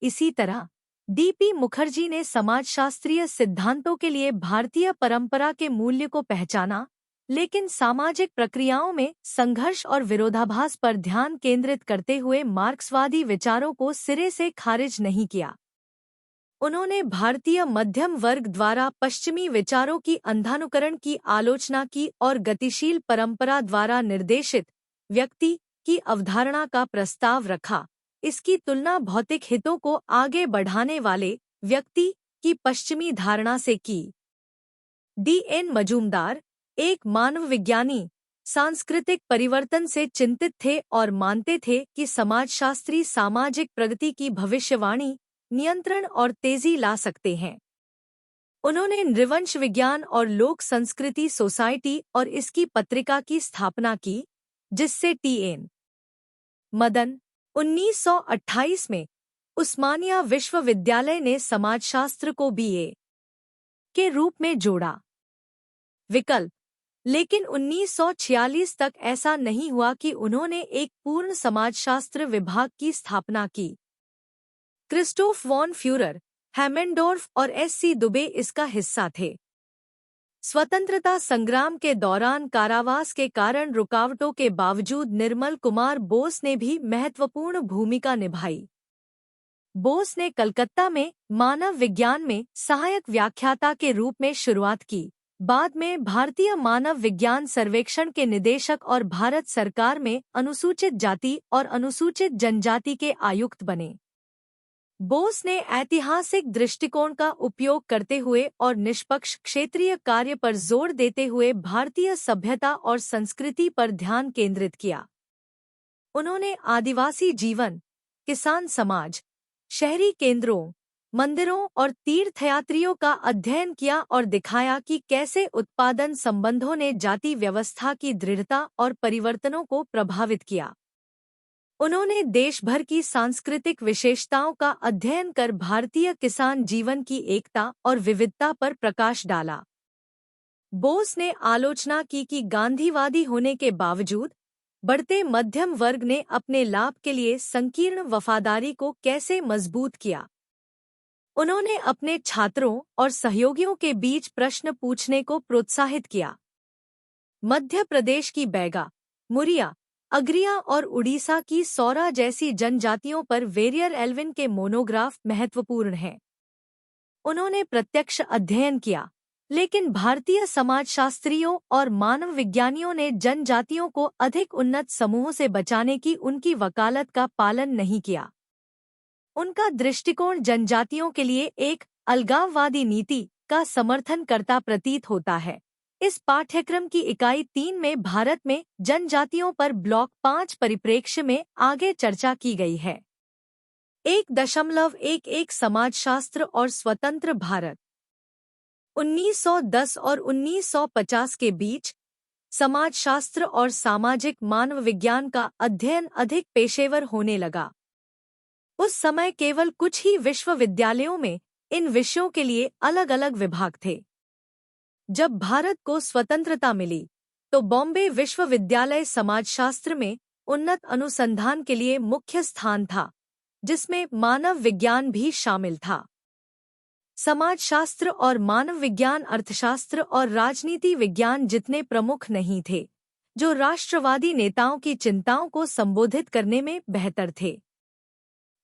इसी तरह डी.पी. मुखर्जी ने समाजशास्त्रीय सिद्धांतों के लिए भारतीय परंपरा के मूल्य को पहचाना, लेकिन सामाजिक प्रक्रियाओं में संघर्ष और विरोधाभास पर ध्यान केंद्रित करते हुए मार्क्सवादी विचारों को सिरे से खारिज नहीं किया। उन्होंने भारतीय मध्यम वर्ग द्वारा पश्चिमी विचारों की अंधानुकरण की आलोचना की और गतिशील परंपरा द्वारा निर्देशित व्यक्ति की अवधारणा का प्रस्ताव रखा। इसकी तुलना भौतिक हितों को आगे बढ़ाने वाले व्यक्ति की पश्चिमी धारणा से की। D.N. मजूमदार एक मानवविज्ञानी सांस्कृतिक परिवर्तन से चिंतित थे और मानते थे कि समाजशास्त्री सामाजिक प्रगति की भविष्यवाणी, नियंत्रण और तेजी ला सकते हैं। उन्होंने नृवंश विज्ञान और लोक संस्कृति सोसाइटी और इसकी पत्रिका की स्थापना की, जिससे T.N. मदन 1928 में उस्मानिया विश्वविद्यालय ने समाजशास्त्र को B.A. के रूप में जोड़ा। विकल्प। लेकिन 1946 तक ऐसा नहीं हुआ कि उन्होंने एक पूर्ण समाजशास्त्र विभाग की स्थापना की। क्रिस्टोफ वॉन फ्यूरर, हैमेंडोर्फ और S.C. दुबे इसका हिस्सा थे। स्वतंत्रता संग्राम के दौरान कारावास के कारण रुकावटों के बावजूद निर्मल कुमार बोस ने भी महत्वपूर्ण भूमिका निभाई। बोस ने कलकत्ता में मानव विज्ञान में सहायक व्याख्याता के रूप में शुरुआत की। बाद में भारतीय मानव विज्ञान सर्वेक्षण के निदेशक और भारत सरकार में अनुसूचित जाति और अनुसूचित जनजाति के आयुक्त बने। बोस ने ऐतिहासिक दृष्टिकोण का उपयोग करते हुए और निष्पक्ष क्षेत्रीय कार्य पर जोर देते हुए भारतीय सभ्यता और संस्कृति पर ध्यान केंद्रित किया। उन्होंने आदिवासी जीवन, किसान समाज, शहरी केंद्रों, मंदिरों और तीर्थयात्रियों का अध्ययन किया और दिखाया कि कैसे उत्पादन संबंधों ने जाति व्यवस्था की दृढ़ता और परिवर्तनों को प्रभावित किया। उन्होंने देश भर की सांस्कृतिक विशेषताओं का अध्ययन कर भारतीय किसान जीवन की एकता और विविधता पर प्रकाश डाला। बोस ने आलोचना की कि गांधीवादी होने के बावजूद बढ़ते मध्यम वर्ग ने अपने लाभ के लिए संकीर्ण वफादारी को कैसे मजबूत किया। उन्होंने अपने छात्रों और सहयोगियों के बीच प्रश्न पूछने को प्रोत्साहित किया। मध्य प्रदेश की बैगा, मुरिया, अग्रिया और उड़ीसा की सौरा जैसी जनजातियों पर वेरियर एल्विन के मोनोग्राफ महत्वपूर्ण हैं। उन्होंने प्रत्यक्ष अध्ययन किया, लेकिन भारतीय समाजशास्त्रियों और मानव विज्ञानियों ने जनजातियों को अधिक उन्नत समूहों से बचाने की उनकी वकालत का पालन नहीं किया। उनका दृष्टिकोण जनजातियों के लिए एक अलगाववादी नीति का समर्थन करता प्रतीत होता है। इस पाठ्यक्रम की इकाई 3 में भारत में जनजातियों पर ब्लॉक 5 परिप्रेक्ष्य में आगे चर्चा की गई है। 1.11 समाजशास्त्र और स्वतंत्र भारत। 1910 और 1950 के बीच समाजशास्त्र और सामाजिक मानव विज्ञान का अध्ययन अधिक पेशेवर होने लगा। उस समय केवल कुछ ही विश्वविद्यालयों में इन विषयों के लिए अलग अलग विभाग थे। जब भारत को स्वतंत्रता मिली, तो बॉम्बे विश्वविद्यालय समाजशास्त्र में उन्नत अनुसंधान के लिए मुख्य स्थान था, जिसमें मानव विज्ञान भी शामिल था। समाजशास्त्र और मानव विज्ञान अर्थशास्त्र और राजनीति विज्ञान जितने प्रमुख नहीं थे, जो राष्ट्रवादी नेताओं की चिंताओं को संबोधित करने में बेहतर थे।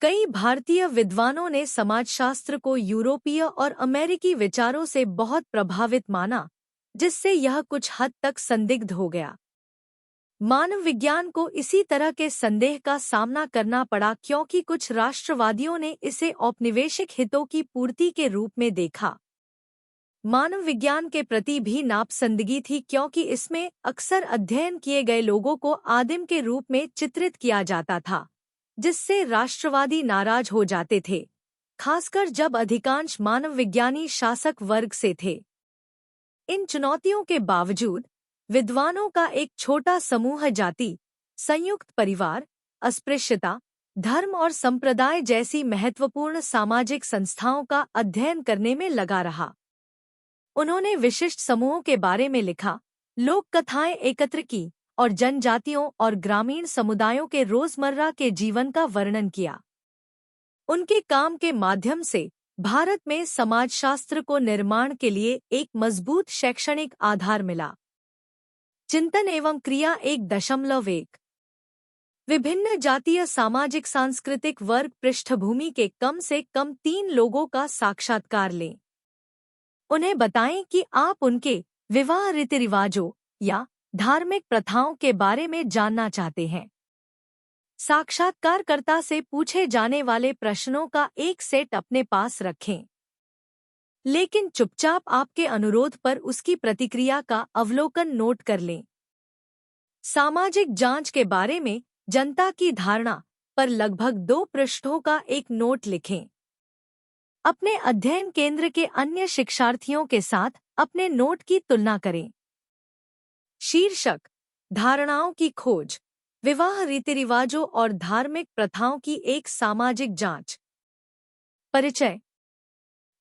कई भारतीय विद्वानों ने समाजशास्त्र को यूरोपीय और अमेरिकी विचारों से बहुत प्रभावित माना, जिससे यह कुछ हद तक संदिग्ध हो गया। मानव विज्ञान को इसी तरह के संदेह का सामना करना पड़ा क्योंकि कुछ राष्ट्रवादियों ने इसे औपनिवेशिक हितों की पूर्ति के रूप में देखा। मानव विज्ञान के प्रति भी नापसंदगी थी क्योंकि इसमें अक्सर अध्ययन किए गए लोगों को आदिम के रूप में चित्रित किया जाता था, जिससे राष्ट्रवादी नाराज हो जाते थे, खासकर जब अधिकांश मानव विज्ञानी शासक वर्ग से थे। इन चुनौतियों के बावजूद विद्वानों का एक छोटा समूह जाति, संयुक्त परिवार, अस्पृश्यता, धर्म और संप्रदाय जैसी महत्वपूर्ण सामाजिक संस्थाओं का अध्ययन करने में लगा रहा। उन्होंने विशिष्ट समूहों के बारे में लिखा, लोक कथाएं एकत्र की और जनजातियों और ग्रामीण समुदायों के रोजमर्रा के जीवन का वर्णन किया। उनके काम के माध्यम से भारत में समाजशास्त्र को निर्माण के लिए एक मजबूत शैक्षणिक आधार मिला। चिंतन एवं क्रिया 1.1 विभिन्न जातीय सामाजिक सांस्कृतिक वर्ग पृष्ठभूमि के कम से कम 3 लोगों का साक्षात्कार लें। उन्हें बताएं कि आप उनके विवाह रीति रिवाजों या धार्मिक प्रथाओं के बारे में जानना चाहते हैं। साक्षात्कारकर्ता से पूछे जाने वाले प्रश्नों का एक सेट अपने पास रखें, लेकिन चुपचाप आपके अनुरोध पर उसकी प्रतिक्रिया का अवलोकन नोट कर लें। सामाजिक जांच के बारे में जनता की धारणा पर लगभग 2 पृष्ठों का एक नोट लिखें। अपने अध्ययन केंद्र के अन्य शिक्षार्थियों के साथ अपने नोट की तुलना करें। शीर्षक: धारणाओं की खोज, विवाह रीति रिवाजों और धार्मिक प्रथाओं की एक सामाजिक जांच। परिचय: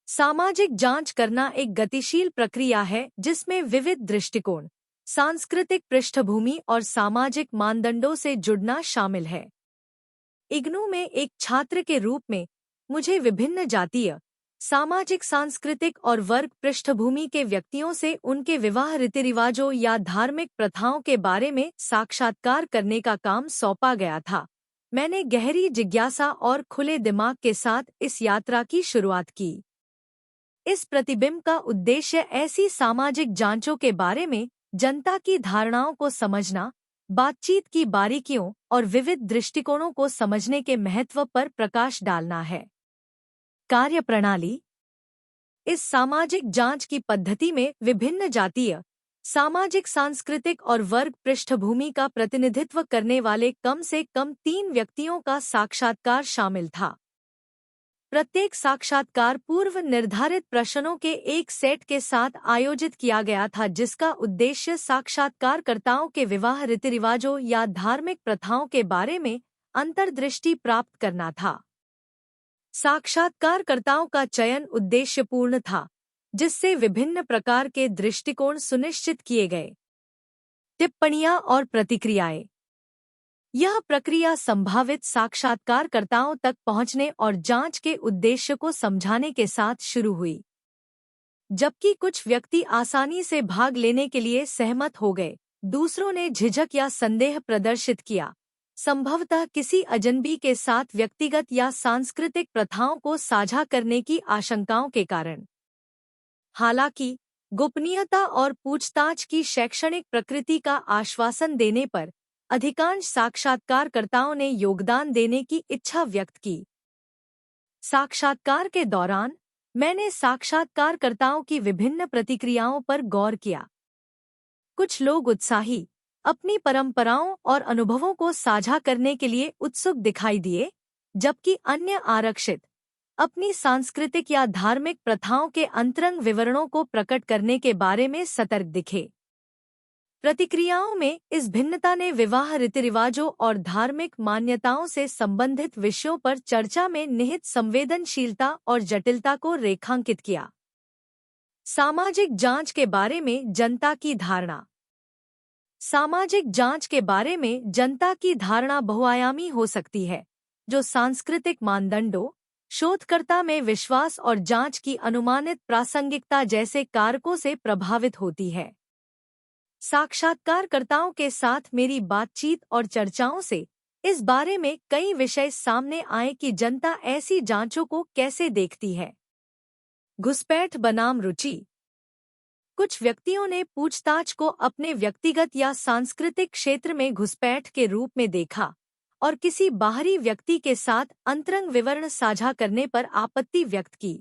सामाजिक जांच करना एक गतिशील प्रक्रिया है जिसमें विविध दृष्टिकोण, सांस्कृतिक पृष्ठभूमि और सामाजिक मानदंडों से जुड़ना शामिल है। इग्नू में एक छात्र के रूप में मुझे विभिन्न जातीय, सामाजिक, सांस्कृतिक और वर्ग पृष्ठभूमि के व्यक्तियों से उनके विवाह रीति रिवाजों या धार्मिक प्रथाओं के बारे में साक्षात्कार करने का काम सौंपा गया था। मैंने गहरी जिज्ञासा और खुले दिमाग के साथ इस यात्रा की शुरुआत की। इस प्रतिबिंब का उद्देश्य ऐसी सामाजिक जांचों के बारे में जनता की धारणाओं को समझना, बातचीत की बारीकियों और विविध दृष्टिकोणों को समझने के महत्व पर प्रकाश डालना है। कार्यप्रणाली: इस सामाजिक जांच की पद्धति में विभिन्न जातीय, सामाजिक, सांस्कृतिक और वर्ग पृष्ठभूमि का प्रतिनिधित्व करने वाले कम से कम 3 व्यक्तियों का साक्षात्कार शामिल था। प्रत्येक साक्षात्कार पूर्व निर्धारित प्रश्नों के एक सेट के साथ आयोजित किया गया था जिसका उद्देश्य साक्षात्कारकर्ताओं के विवाह रीति रिवाजों या धार्मिक प्रथाओं के बारे में अंतर्दृष्टि प्राप्त करना था। साक्षात्कारकर्ताओं का चयन उद्देश्यपूर्ण था, जिससे विभिन्न प्रकार के दृष्टिकोण सुनिश्चित किए गए। टिप्पणियां और प्रतिक्रियाएं: यह प्रक्रिया संभावित साक्षात्कारकर्ताओं तक पहुंचने और जांच के उद्देश्य को समझाने के साथ शुरू हुई। जबकि कुछ व्यक्ति आसानी से भाग लेने के लिए सहमत हो गए, दूसरों ने झिझक या संदेह प्रदर्शित किया, संभवतः किसी अजनबी के साथ व्यक्तिगत या सांस्कृतिक प्रथाओं को साझा करने की आशंकाओं के कारण। हालांकि गोपनीयता और पूछताछ की शैक्षणिक प्रकृति का आश्वासन देने पर अधिकांश साक्षात्कारकर्ताओं ने योगदान देने की इच्छा व्यक्त की। साक्षात्कार के दौरान मैंने साक्षात्कारकर्ताओं की विभिन्न प्रतिक्रियाओं पर गौर किया। कुछ लोग उत्साही, अपनी परंपराओं और अनुभवों को साझा करने के लिए उत्सुक दिखाई दिए, जबकि अन्य आरक्षित, अपनी सांस्कृतिक या धार्मिक प्रथाओं के अंतरंग विवरणों को प्रकट करने के बारे में सतर्क दिखे। प्रतिक्रियाओं में इस भिन्नता ने विवाह रीति रिवाजों और धार्मिक मान्यताओं से संबंधित विषयों पर चर्चा में निहित संवेदनशीलता और जटिलता को रेखांकित किया। सामाजिक जांच के बारे में जनता की धारणा: सामाजिक जांच के बारे में जनता की धारणा बहुआयामी हो सकती है, जो सांस्कृतिक मानदंडों, शोधकर्ता में विश्वास और जांच की अनुमानित प्रासंगिकता जैसे कारकों से प्रभावित होती है। साक्षात्कारकर्ताओं के साथ मेरी बातचीत और चर्चाओं से इस बारे में कई विषय सामने आए कि जनता ऐसी जांचों को कैसे देखती है। घुसपैठ बनाम रुचि: कुछ व्यक्तियों ने पूछताछ को अपने व्यक्तिगत या सांस्कृतिक क्षेत्र में घुसपैठ के रूप में देखा और किसी बाहरी व्यक्ति के साथ अंतरंग विवरण साझा करने पर आपत्ति व्यक्त की।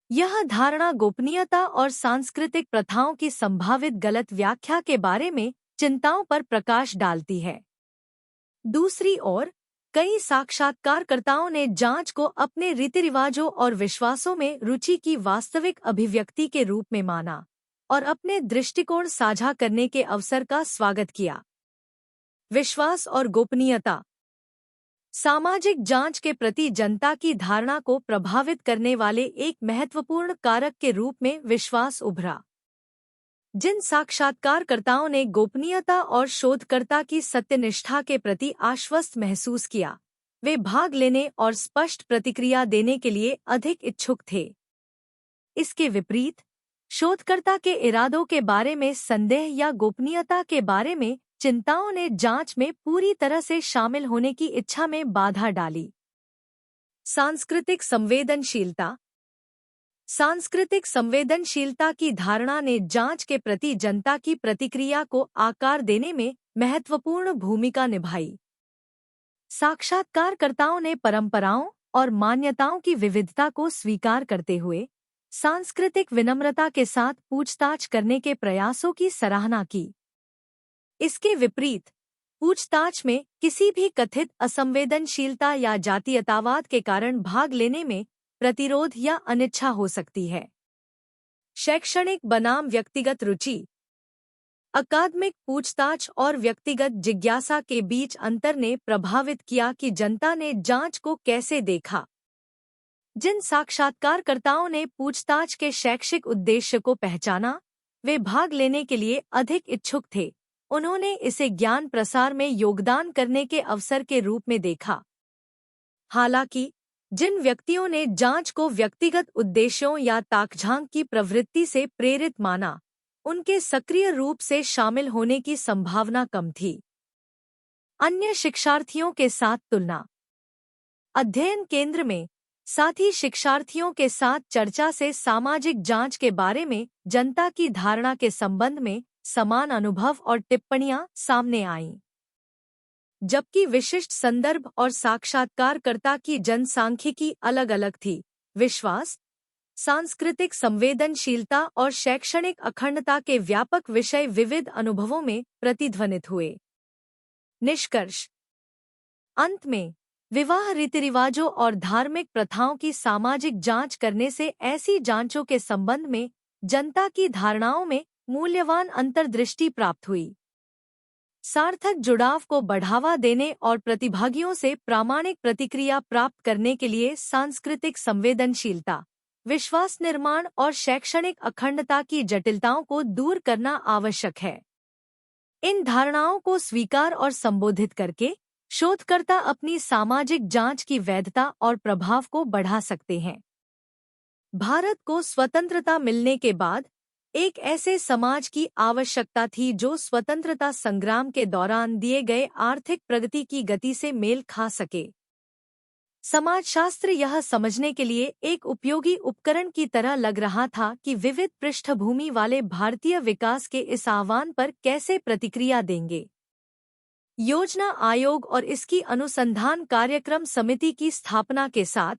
यह धारणा गोपनीयता और सांस्कृतिक प्रथाओं की संभावित गलत व्याख्या के बारे में चिंताओं पर प्रकाश डालती है। दूसरी ओर, कई साक्षात्कारकर्ताओं ने जांच को अपने रीति रिवाजों और विश्वासों में रुचि की वास्तविक अभिव्यक्ति के रूप में माना और अपने दृष्टिकोण साझा करने के अवसर का स्वागत किया। विश्वास और गोपनीयता: सामाजिक जांच के प्रति जनता की धारणा को प्रभावित करने वाले एक महत्वपूर्ण कारक के रूप में विश्वास उभरा। जिन साक्षात्कारकर्ताओं ने गोपनीयता और शोधकर्ता की सत्यनिष्ठा के प्रति आश्वस्त महसूस किया, वे भाग लेने और स्पष्ट प्रतिक्रिया देने के लिए अधिक इच्छुक थे। इसके विपरीत, शोधकर्ता के इरादों के बारे में संदेह या गोपनीयता के बारे में चिंताओं ने जांच में पूरी तरह से शामिल होने की इच्छा में बाधा डाली। सांस्कृतिक संवेदनशीलता। सांस्कृतिक संवेदनशीलता की धारणा ने जांच के प्रति जनता की प्रतिक्रिया को आकार देने में महत्वपूर्ण भूमिका निभाई। साक्षात्कारकर्ताओं ने परंपराओं और मान्यताओं की विविधता को स्वीकार करते हुए सांस्कृतिक विनम्रता के साथ पूछताछ करने के प्रयासों की सराहना की। इसके विपरीत, पूछताछ में किसी भी कथित असंवेदनशीलता या जातीयतावाद के कारण भाग लेने में प्रतिरोध या अनिच्छा हो सकती है। शैक्षणिक बनाम व्यक्तिगत रुचि। अकादमिक पूछताछ और व्यक्तिगत जिज्ञासा के बीच अंतर ने प्रभावित किया कि जनता ने जांच को कैसे देखा। जिन साक्षात्कारकर्ताओं ने पूछताछ के शैक्षिक उद्देश्य को पहचाना, वे भाग लेने के लिए अधिक इच्छुक थे। उन्होंने इसे ज्ञान प्रसार में योगदान करने के अवसर के रूप में देखा। हालांकि जिन व्यक्तियों ने जांच को व्यक्तिगत उद्देश्यों या ताकझांक की प्रवृत्ति से प्रेरित माना, उनके सक्रिय रूप से शामिल होने की संभावना कम थी। अन्य शिक्षार्थियों के साथ तुलना। अध्ययन केंद्र में साथी शिक्षार्थियों के साथ चर्चा से सामाजिक जांच के बारे में जनता की धारणा के संबंध में समान अनुभव और टिप्पणियां सामने आईं। जबकि विशिष्ट संदर्भ और साक्षात्कारकर्ता की जनसांख्यिकी अलग-अलग थी, विश्वास, सांस्कृतिक संवेदनशीलता और शैक्षणिक अखंडता के व्यापक विषय विविध अनुभवों में प्रतिध्वनित हुए। निष्कर्ष। अंत में, विवाह रीतिरिवाजों और धार्मिक प्रथाओं की सामाजिक जांच करने से ऐसी जांचों के संबंध में जनता की धारणाओं में मूल्यवान अंतर्दृष्टि प्राप्त हुई। सार्थक जुड़ाव को बढ़ावा देने और प्रतिभागियों से प्रामाणिक प्रतिक्रिया प्राप्त करने के लिए सांस्कृतिक संवेदनशीलता, विश्वास निर्माण और शैक्षणिक अखंडता की जटिलताओं को दूर करना आवश्यक है। इन धारणाओं को स्वीकार और संबोधित करके शोधकर्ता अपनी सामाजिक जांच की वैधता और प्रभाव को बढ़ा सकते हैं। भारत को स्वतंत्रता मिलने के बाद एक ऐसे समाज की आवश्यकता थी जो स्वतंत्रता संग्राम के दौरान दिए गए आर्थिक प्रगति की गति से मेल खा सके। समाजशास्त्र यह समझने के लिए एक उपयोगी उपकरण की तरह लग रहा था कि विविध पृष्ठभूमि वाले भारतीय विकास के इस आह्वान पर कैसे प्रतिक्रिया देंगे। योजना आयोग और इसकी अनुसंधान कार्यक्रम समिति की स्थापना के साथ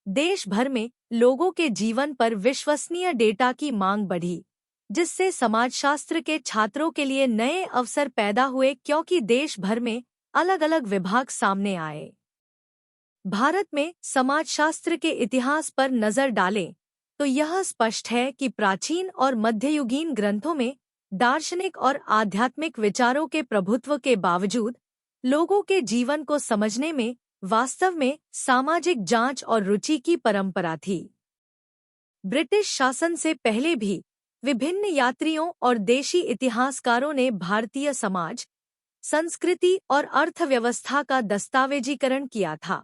देश भर में लोगों के जीवन पर विश्वसनीय डेटा की मांग बढ़ी, जिससे समाजशास्त्र के छात्रों के लिए नए अवसर पैदा हुए क्योंकि देश भर में अलग-अलग विभाग सामने आए। भारत में समाजशास्त्र के इतिहास पर नजर डालें तो यह स्पष्ट है कि प्राचीन और मध्ययुगीन ग्रंथों में दार्शनिक और आध्यात्मिक विचारों के प्रभुत्व के बावजूद लोगों के जीवन को समझने में वास्तव में सामाजिक जांच और रुचि की परंपरा थी। ब्रिटिश शासन से पहले भी विभिन्न यात्रियों और देशी इतिहासकारों ने भारतीय समाज, संस्कृति और अर्थव्यवस्था का दस्तावेजीकरण किया था।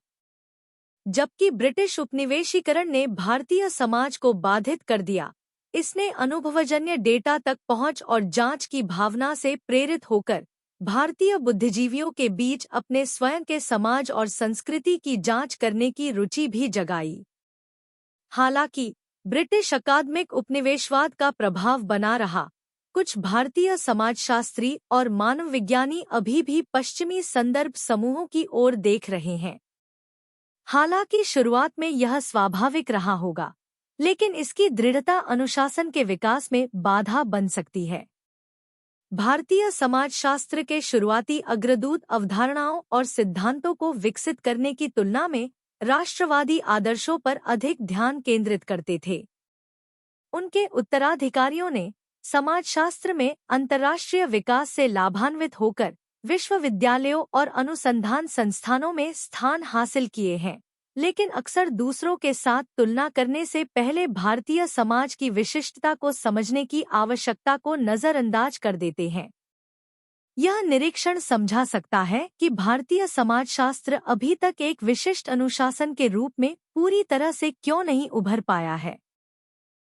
जबकि ब्रिटिश उपनिवेशीकरण ने भारतीय समाज को बाधित कर दिया, इसने अनुभवजन्य डेटा तक पहुंच और जांच की भावना से प्रेरित होकर भारतीय बुद्धिजीवियों के बीच अपने स्वयं के समाज और संस्कृति की जांच करने की रुचि भी जगाई। हालांकि ब्रिटिश अकादमिक उपनिवेशवाद का प्रभाव बना रहा, कुछ भारतीय समाजशास्त्री और मानवविज्ञानी अभी भी पश्चिमी संदर्भ समूहों की ओर देख रहे हैं। हालांकि शुरुआत में यह स्वाभाविक रहा होगा, लेकिन इसकी दृढ़ता अनुशासन के विकास में बाधा बन सकती है। भारतीय समाजशास्त्र के शुरुआती अग्रदूत अवधारणाओं और सिद्धांतों को विकसित करने की तुलना में राष्ट्रवादी आदर्शों पर अधिक ध्यान केंद्रित करते थे। उनके उत्तराधिकारियों ने समाजशास्त्र में अंतर्राष्ट्रीय विकास से लाभान्वित होकर विश्वविद्यालयों और अनुसंधान संस्थानों में स्थान हासिल किए हैं, लेकिन अक्सर दूसरों के साथ तुलना करने से पहले भारतीय समाज की विशिष्टता को समझने की आवश्यकता को नजरअंदाज कर देते हैं। यह निरीक्षण समझा सकता है कि भारतीय समाजशास्त्र अभी तक एक विशिष्ट अनुशासन के रूप में पूरी तरह से क्यों नहीं उभर पाया है।